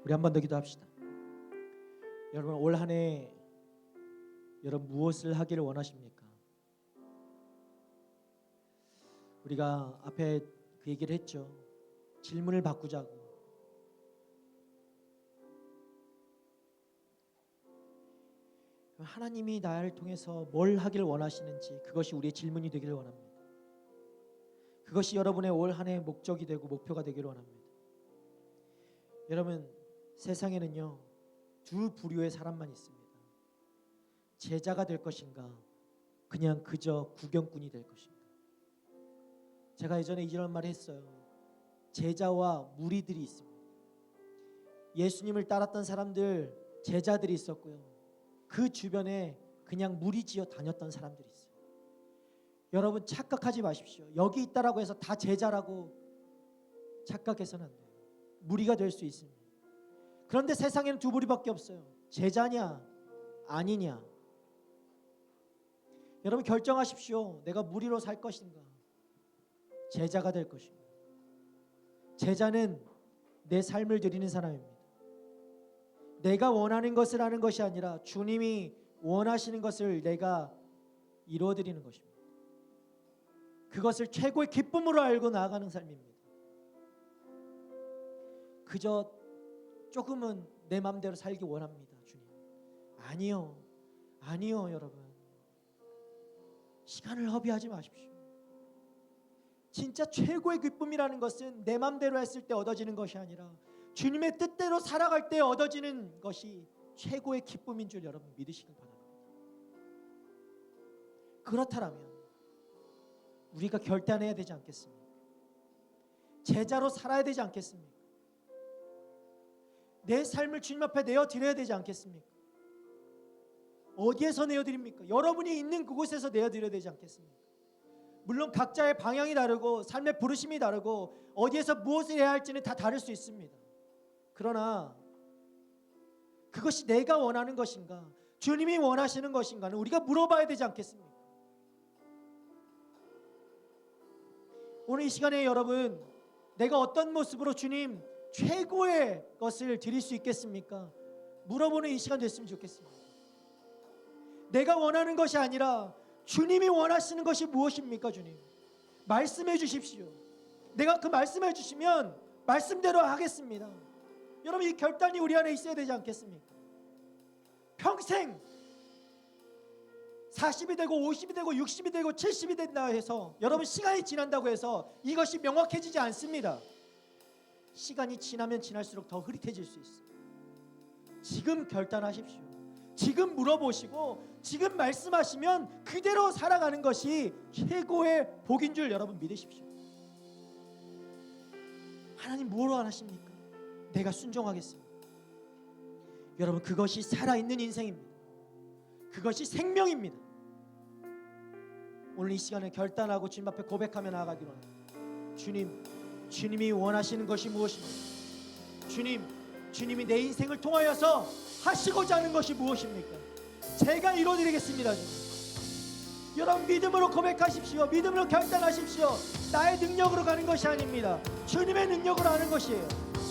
우리 한 번 더 기도합시다. 여러분 올 한 해 여러분 무엇을 하기를 원하십니까? 우리가 앞에 그 얘기를 했죠. 질문을 바꾸자고. 하나님이 나를 통해서 뭘 하기를 원하시는지 그것이 우리의 질문이 되기를 원합니다. 그것이 여러분의 올 한 해 목적이 되고 목표가 되기를 원합니다. 여러분 세상에는요 두 부류의 사람만 있습니다. 제자가 될 것인가 그냥 그저 구경꾼이 될 것인가. 제가 예전에 이런 말 했어요. 제자와 무리들이 있습니다. 예수님을 따랐던 사람들 제자들이 있었고요. 그 주변에 그냥 무리지어 다녔던 사람들이 있어요. 여러분 착각하지 마십시오. 여기 있다라고 해서 다 제자라고 착각해서는 안 돼요. 무리가 될 수 있습니다. 그런데 세상에는 두 부류밖에 없어요. 제자냐 아니냐. 여러분 결정하십시오. 내가 무리로 살 것인가 제자가 될 것인가. 제자는 내 삶을 드리는 사람입니다. 내가 원하는 것을 하는 것이 아니라 주님이 원하시는 것을 내가 이루어드리는 것입니다. 그것을 최고의 기쁨으로 알고 나아가는 삶입니다. 그저 조금은 내 마음대로 살기 원합니다. 주님. 아니요. 아니요 여러분. 시간을 허비하지 마십시오. 진짜 최고의 기쁨이라는 것은 내 마음대로 했을 때 얻어지는 것이 아니라 주님의 뜻대로 살아갈 때 얻어지는 것이 최고의 기쁨인 줄 여러분 믿으시길 바랍니다. 그렇다면 우리가 결단해야 되지 않겠습니까? 제자로 살아야 되지 않겠습니까? 내 삶을 주님 앞에 내어드려야 되지 않겠습니까? 어디에서 내어드립니까? 여러분이 있는 그곳에서 내어드려야 되지 않겠습니까? 물론 각자의 방향이 다르고 삶의 부르심이 다르고 어디에서 무엇을 해야 할지는 다 다를 수 있습니다. 그러나 그것이 내가 원하는 것인가 주님이 원하시는 것인가는 우리가 물어봐야 되지 않겠습니까? 오늘 이 시간에 여러분 내가 어떤 모습으로 주님 최고의 것을 드릴 수 있겠습니까? 물어보는 이 시간 됐으면 좋겠습니다. 내가 원하는 것이 아니라 주님이 원하시는 것이 무엇입니까? 주님 말씀해 주십시오. 내가 그 말씀해 주시면 말씀대로 하겠습니다. 여러분 이 결단이 우리 안에 있어야 되지 않겠습니까? 평생 40이 되고 50이 되고 60이 되고 70이 된다 해서 여러분 시간이 지난다고 해서 이것이 명확해지지 않습니다. 시간이 지나면 지날수록 더 흐릿해질 수 있어요. 지금 결단하십시오. 지금 물어보시고 지금 말씀하시면 그대로 살아가는 것이 최고의 복인 줄 여러분 믿으십시오. 하나님 뭘 원하십니까? 내가 순종하겠습니다. 여러분 그것이 살아있는 인생입니다. 그것이 생명입니다. 오늘 이 시간에 결단하고 주님 앞에 고백하며 나아가기로 합니다. 주님, 주님이 원하시는 것이 무엇입니까? 주님이 내 인생을 통하여서 하시고자 하는 것이 무엇입니까? 제가 이루어드리겠습니다. 주님. 여러분 믿음으로 고백하십시오. 믿음으로 결단하십시오. 나의 능력으로 가는 것이 아닙니다. 주님의 능력으로 하는 것이에요.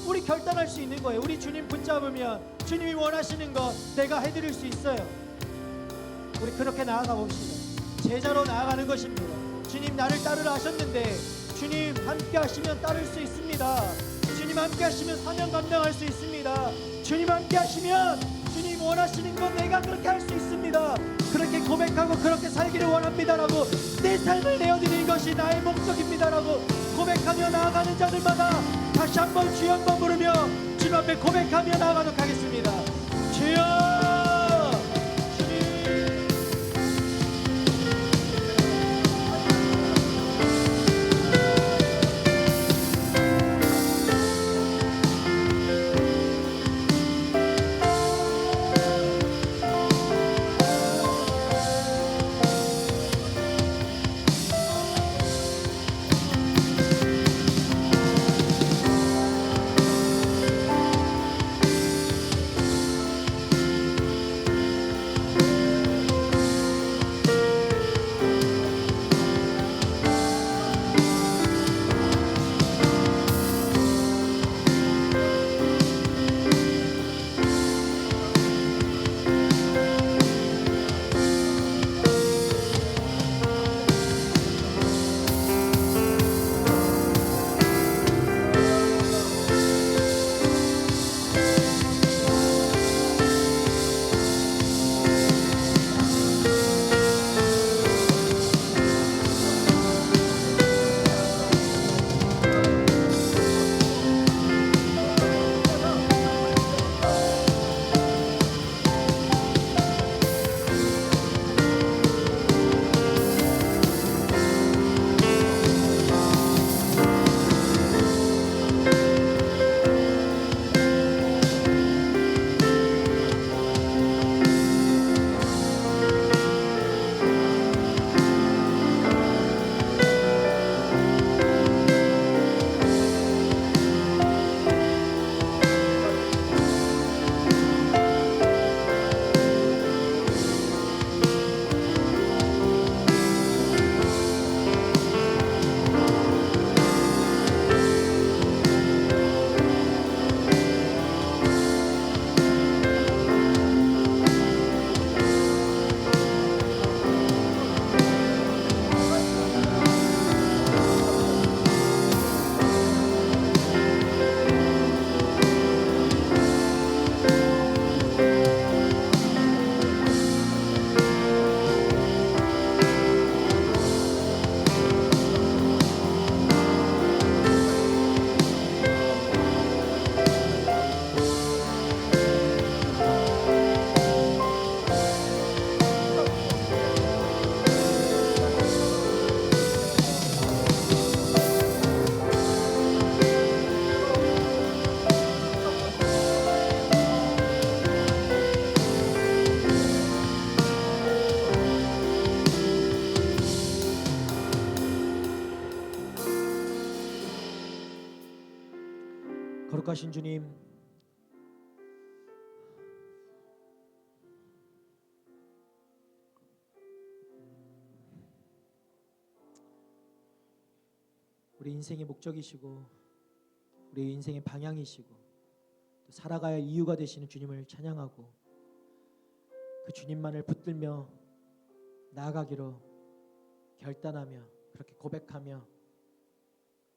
우리 결단할 수 있는 거예요. 우리 주님 붙잡으면 주님이 원하시는 것 내가 해드릴 수 있어요. 우리 그렇게 나아가 봅시다. 제자로 나아가는 것입니다. 주님 나를 따르라 하셨는데 주님 함께 하시면 따를 수 있습니다. 주님 함께 하시면 사명 감당할 수 있습니다. 주님 함께 하시면 주님 원하시는 것 내가 그렇게 할 수 있습니다. 그렇게 고백하고 그렇게 살기를 원합니다라고 내 삶을 내어드리는 것이 나의 목적입니다라고 고백하며 나아가는 자들마다 다시 한번 주여 한번 부르며 주님 앞에 고백하며 나아가도록 하겠습니다. 주여 거룩하신 주님, 우리 인생의 목적이시고 우리 인생의 방향이시고 또 살아가야 할 이유가 되시는 주님을 찬양하고 그 주님만을 붙들며 나아가기로 결단하며 그렇게 고백하며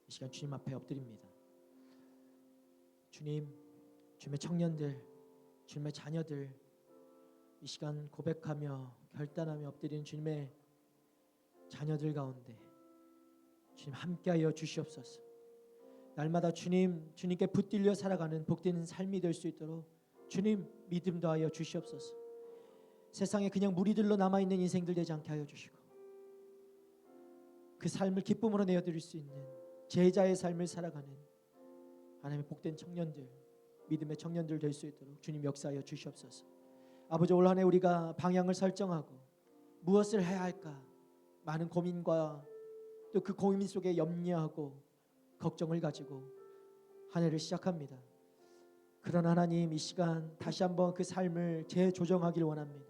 이 시간 주님 앞에 엎드립니다. 주님, 주님의 청년들, 주님의 자녀들 이 시간 고백하며 결단하며 엎드리는 주님의 자녀들 가운데 주님 함께하여 주시옵소서. 날마다 주님께 붙들려 살아가는 복되는 삶이 될 수 있도록 주님 믿음 더하여 주시옵소서. 세상에 그냥 무리들로 남아있는 인생들 되지 않게 하여 주시고 그 삶을 기쁨으로 내어드릴 수 있는 제자의 삶을 살아가는 하나님의 복된 청년들, 믿음의 청년들 될 수 있도록 주님 역사하여 주시옵소서. 아버지, 올 한 해 우리가 방향을 설정하고 무엇을 해야 할까 많은 고민과 또 그 고민 속에 염려하고 걱정을 가지고 한 해를 시작합니다. 그러나 하나님, 이 시간 다시 한번 그 삶을 재조정하길 원합니다.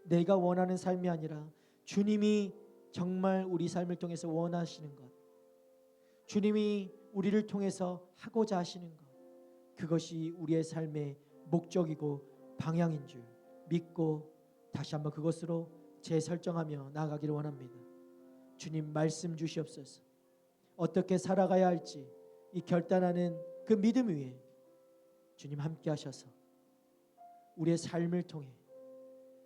내가 원하는 삶이 아니라 주님이 정말 우리 삶을 통해서 원하시는 것, 주님이 우리를 통해서 하고자 하시는 것, 그것이 우리의 삶의 목적이고 방향인 줄 믿고 다시 한번 그것으로 재설정하며 나아가기를 원합니다. 주님 말씀 주시옵소서. 어떻게 살아가야 할지 이 결단하는 그 믿음 위에 주님 함께 하셔서 우리의 삶을 통해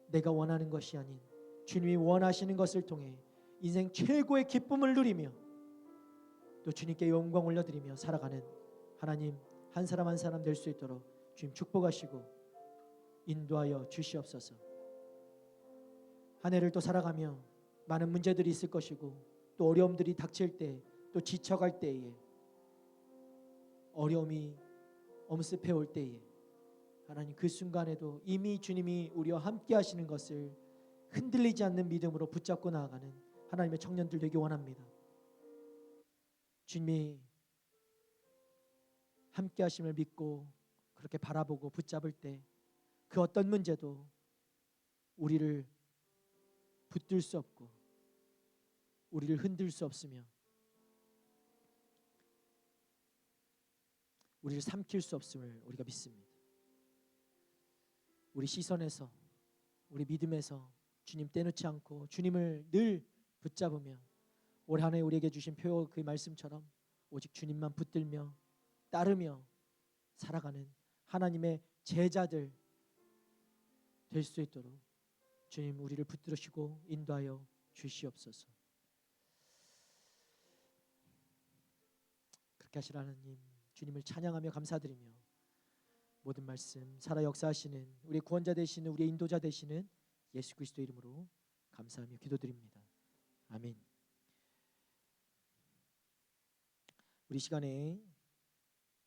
내가 원하는 것이 아닌 주님이 원하시는 것을 통해 인생 최고의 기쁨을 누리며 또 주님께 영광 올려드리며 살아가는 하나님 한 사람 한 사람 될 수 있도록 주님 축복하시고 인도하여 주시옵소서. 한 해를 또 살아가며 많은 문제들이 있을 것이고 또 어려움들이 닥칠 때 또 지쳐갈 때에 어려움이 엄습해 올 때에 하나님 그 순간에도 이미 주님이 우리와 함께 하시는 것을 흔들리지 않는 믿음으로 붙잡고 나아가는 하나님의 청년들 되기 원합니다. 주님이 함께 하심을 믿고 그렇게 바라보고 붙잡을 때 그 어떤 문제도 우리를 붙들 수 없고 우리를 흔들 수 없으며 우리를 삼킬 수 없음을 우리가 믿습니다. 우리 시선에서 우리 믿음에서 주님 떼놓지 않고 주님을 늘 붙잡으며 올 한 해 우리에게 주신 표 그 말씀처럼 오직 주님만 붙들며 따르며 살아가는 하나님의 제자들 될 수 있도록 주님 우리를 붙들으시고 인도하여 주시옵소서. 그렇게 하시라 하나님, 주님을 찬양하며 감사드리며 모든 말씀 살아 역사하시는 우리 구원자 되시는 우리의 인도자 되시는 예수 그리스도 이름으로 감사하며 기도드립니다. 아멘. 우리 시간에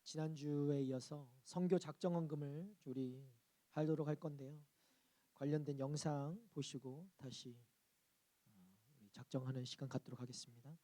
지난주에 이어서 선교 작정 헌금을 우리 하도록 할 건데요. 관련된 영상 보시고 다시 우리 작정하는 시간 갖도록 하겠습니다.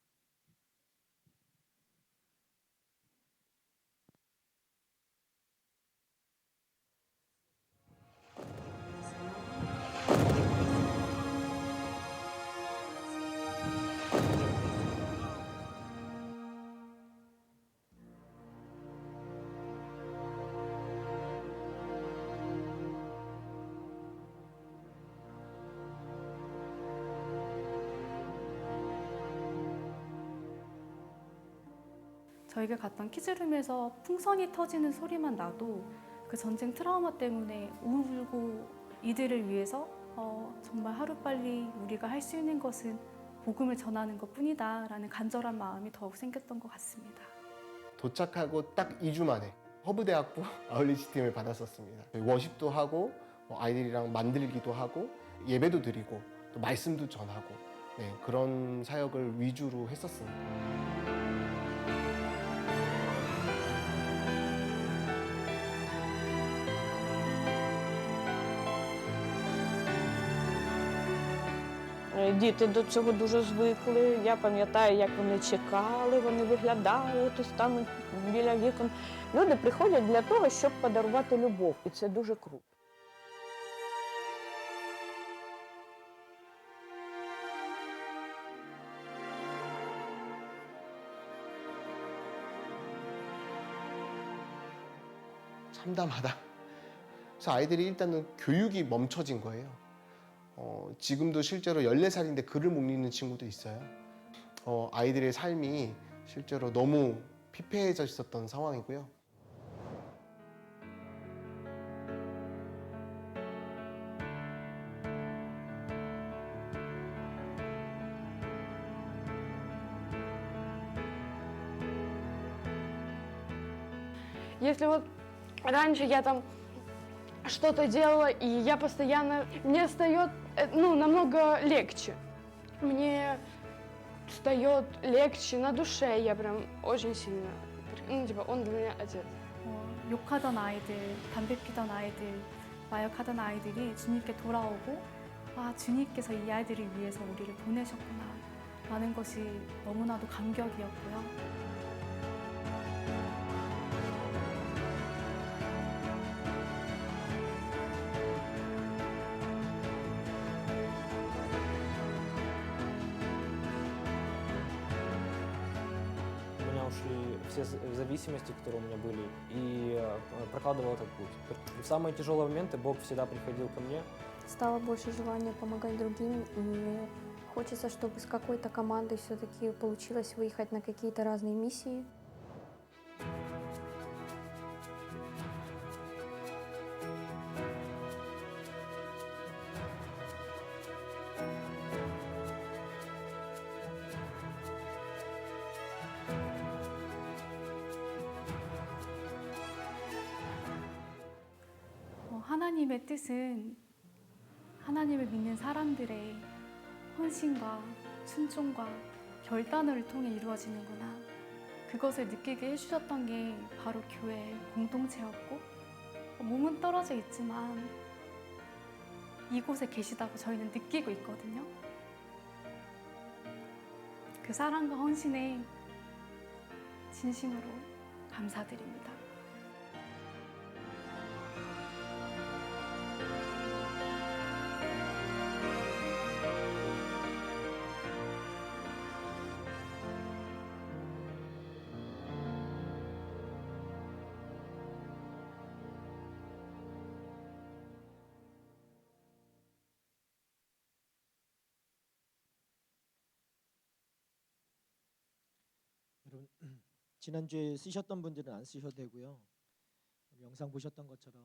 저희가 갔던 키즈룸에서 풍선이 터지는 소리만 나도 그 전쟁 트라우마 때문에 울고 이들을 위해서 정말 하루빨리 우리가 할 수 있는 것은 복음을 전하는 것뿐이다 라는 간절한 마음이 더욱 생겼던 것 같습니다. 도착하고 딱 2주 만에 허브대학부 아울리치 팀을 받았었습니다. 워십도 하고 아이들이랑 만들기도 하고 예배도 드리고 또 말씀도 전하고 그런 사역을 위주로 했었습니다. Діти до цього дуже звикли. Я пам'ятаю, як вони чекали, вони виглядали, то стануть біля вікон. Люди приходять для того, щоб подарувати любов, і це дуже круто. 참담하다. 그래서 아이들이 일단은 교육이 멈춰진 거예요. 지금도 실제로 14살인데 글을 못 읽는 친구도 있어요. 아이들의 삶이 실제로 너무 피폐해져 있었던 상황이고요. Если вот раньше я там что-то делала, и я постоянно... Мне стает, намного легче. Мне стает легче на душе, я прям очень сильно... он для меня отец. 욕하던 아이들, 담배 피던 아이들, 마약하던 아이들이 주님께 돌아오고 아, 주님께서 이 아이들을 위해서 우리를 보내셨구나 라는 것이 너무나도 감격이었고요. У меня ушли все зависимости, которые у меня были, и прокладывал этот путь. В самые тяжелые моменты Бог всегда приходил ко мне. Стало больше желания помогать другим, и хочется, чтобы с какой-то командой все-таки получилось выехать на какие-то разные миссии. 하나님의 뜻은 하나님을 믿는 사람들의 헌신과 순종과 결단을 통해 이루어지는구나. 그것을 느끼게 해주셨던 게 바로 교회 공동체였고 몸은 떨어져 있지만 이곳에 계시다고 저희는 느끼고 있거든요. 그 사랑과 헌신에 진심으로 감사드립니다. 여러분 지난주에 쓰셨던 분들은 안 쓰셔도 되고요. 영상 보셨던 것처럼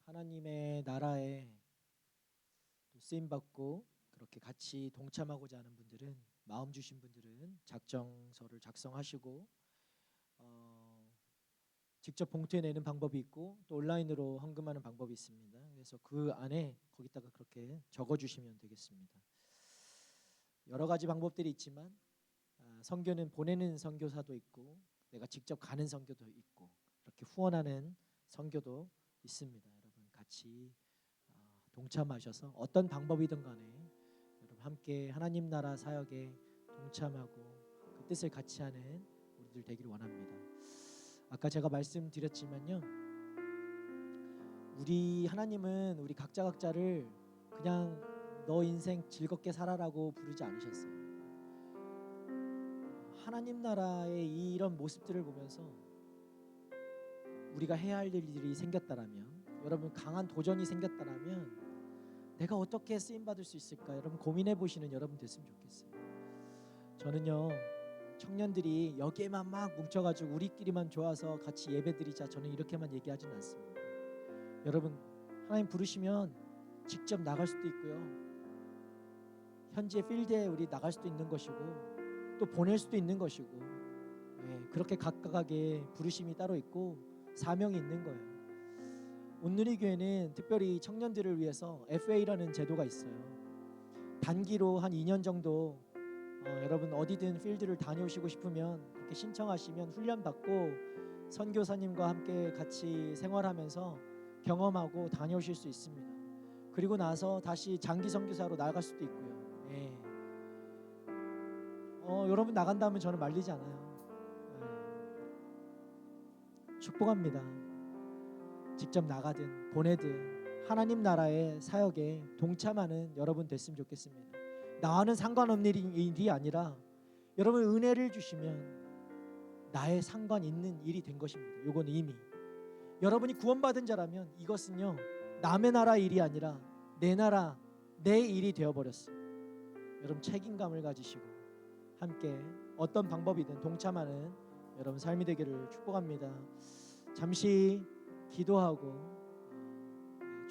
하나님의 나라에 또 쓰임 받고 그렇게 같이 동참하고자 하는 분들은 마음 주신 분들은 작정서를 작성하시고 직접 봉투에 내는 방법이 있고 또 온라인으로 헌금하는 방법이 있습니다. 그래서 그 안에 거기다가 그렇게 적어주시면 되겠습니다. 여러 가지 방법들이 있지만 선교는 보내는 선교사도 있고 내가 직접 가는 선교도 있고 이렇게 후원하는 선교도 있습니다. 여러분 같이 동참하셔서 어떤 방법이든 간에 여러분 함께 하나님 나라 사역에 동참하고 그 뜻을 같이 하는 우리들 되기를 원합니다. 아까 제가 말씀드렸지만요. 우리 하나님은 우리 각자를 그냥 너 인생 즐겁게 살아라고 부르지 않으셨어요. 하나님 나라의 이런 모습들을 보면서 우리가 해야 할 일들이 생겼다라면 여러분 강한 도전이 생겼다라면 내가 어떻게 쓰임받을 수 있을까 여러분 고민해 보시는 여러분 됐으면 좋겠어요. 저는요 청년들이 여기에만 막 뭉쳐가지고 우리끼리만 좋아서 같이 예배드리자 저는 이렇게만 얘기하지는 않습니다. 여러분 하나님 부르시면 직접 나갈 수도 있고요. 현재 필드에 우리 나갈 수도 있는 것이고 또 보낼 수도 있는 것이고 그렇게 각각하게 부르심이 따로 있고 사명이 있는 거예요. 온누리교회는 특별히 청년들을 위해서 FA라는 제도가 있어요. 단기로 한 2년 정도 여러분 어디든 필드를 다녀오시고 싶으면 그렇게 신청하시면 훈련받고 선교사님과 함께 같이 생활하면서 경험하고 다녀오실 수 있습니다. 그리고 나서 다시 장기 선교사로 나갈 수도 있고요. 여러분 나간다면 저는 말리지 않아요. 축복합니다. 직접 나가든 보내든 하나님 나라의 사역에 동참하는 여러분 됐으면 좋겠습니다. 나와는 상관없는 일이 아니라 여러분 은혜를 주시면 나의 상관 있는 일이 된 것입니다. 이건 이미 여러분이 구원받은 자라면 이것은요 남의 나라 일이 아니라 내 나라 내 일이 되어버렸어요. 여러분 책임감을 가지시고 함께 어떤 방법이든 동참하는 여러분 삶이 되기를 축복합니다. 잠시 기도하고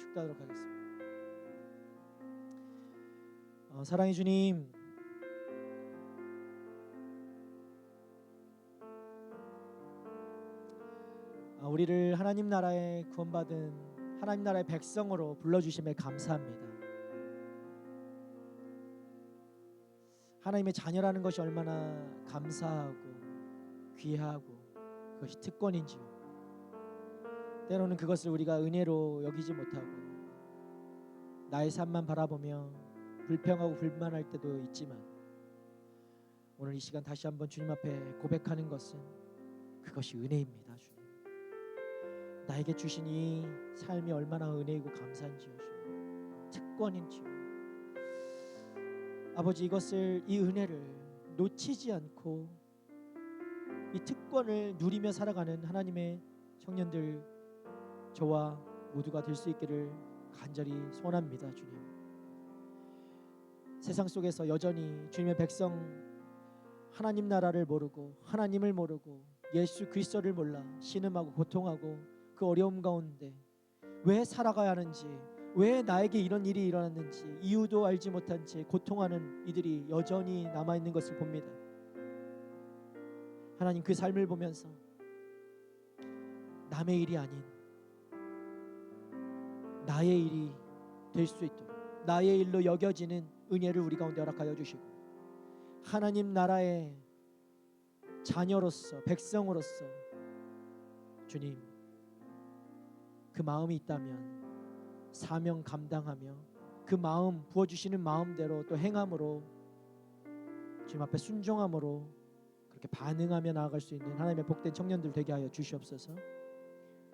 축도하도록 하겠습니다. 사랑의 주님, 우리를 하나님 나라에 구원받은 하나님 나라의 백성으로 불러주심에 감사합니다. 하나님의 자녀라는 것이 얼마나 감사하고 귀하고 그것이 특권인지요. 때로는 그것을 우리가 은혜로 여기지 못하고 나의 삶만 바라보며 불평하고 불만할 때도 있지만 오늘 이 시간 다시 한번 주님 앞에 고백하는 것은 그것이 은혜입니다. 주님, 나에게 주신 이 삶이 얼마나 은혜이고 감사한지요. 주님, 특권인지요. 아버지, 이것을 이 은혜를 놓치지 않고 이 특권을 누리며 살아가는 하나님의 청년들 저와 모두가 될 수 있기를 간절히 소원합니다. 주님, 세상 속에서 여전히 주님의 백성 하나님 나라를 모르고 하나님을 모르고 예수 그리스도를 몰라 신음하고 고통하고 그 어려움 가운데 왜 살아가야 하는지, 왜 나에게 이런 일이 일어났는지 이유도 알지 못한 채 고통하는 이들이 여전히 남아있는 것을 봅니다. 하나님, 그 삶을 보면서 남의 일이 아닌 나의 일이 될 수 있도록 나의 일로 여겨지는 은혜를 우리 가운데 허락하여 주시고 하나님 나라의 자녀로서 백성으로서 주님, 그 마음이 있다면 사명 감당하며 그 마음 부어주시는 마음대로 또 행함으로 주님 앞에 순종함으로 그렇게 반응하며 나아갈 수 있는 하나님의 복된 청년들 되게 하여 주시옵소서.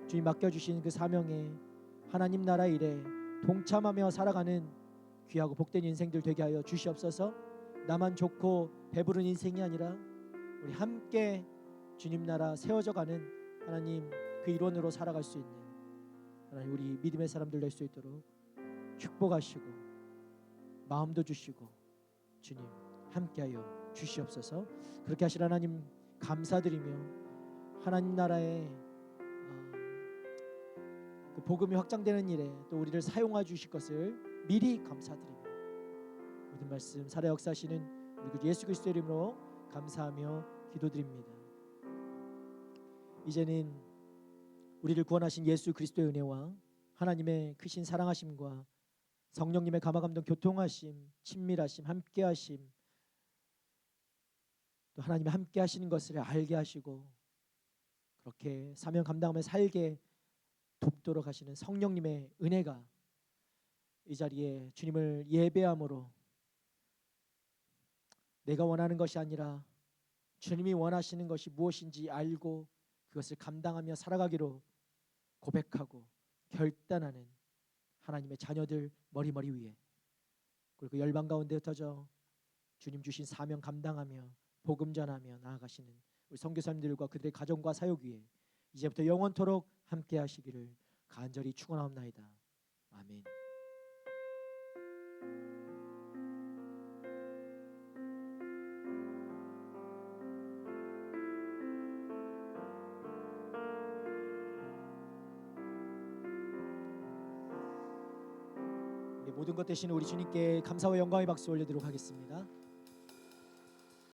주님 맡겨주신 그 사명에 하나님 나라 일에 동참하며 살아가는 귀하고 복된 인생들 되게 하여 주시옵소서. 나만 좋고 배부른 인생이 아니라 우리 함께 주님 나라 세워져가는 하나님 그 일원으로 살아갈 수 있는 하나님 우리 믿음의 사람들 될 수 있도록 축복하시고 마음도 주시고 주님 함께하여 주시옵소서. 그렇게 하실 하나님 감사드리며 하나님 나라의 그 복음이 확장되는 일에 또 우리를 사용해 주실 것을 미리 감사드리며 모든 말씀 살아 역사하시는 우리 그 예수 그리스도의 이름으로 감사하며 기도드립니다. 이제는 우리를 구원하신 예수 그리스도의 은혜와 하나님의 크신 사랑하심과 성령님의 감화감동 교통하심, 친밀하심, 함께하심, 또 하나님의 함께하시는 것을 알게 하시고 그렇게 사명 감당하며 살게 돕도록 하시는 성령님의 은혜가 이 자리에 주님을 예배함으로 내가 원하는 것이 아니라 주님이 원하시는 것이 무엇인지 알고 그것을 감당하며 살아가기로 고백하고 결단하는 하나님의 자녀들 머리머리 위에 그리고 열방 가운데 흩어져 주님 주신 사명 감당하며 복음 전하며 나아가시는 우리 선교사님들과 그들의 가정과 사역 위에 이제부터 영원토록 함께 하시기를 간절히 축원하옵나이다. 아멘. 모든 것 대신 우리 주님께 감사와 영광의 박수 올려드리도록 하겠습니다.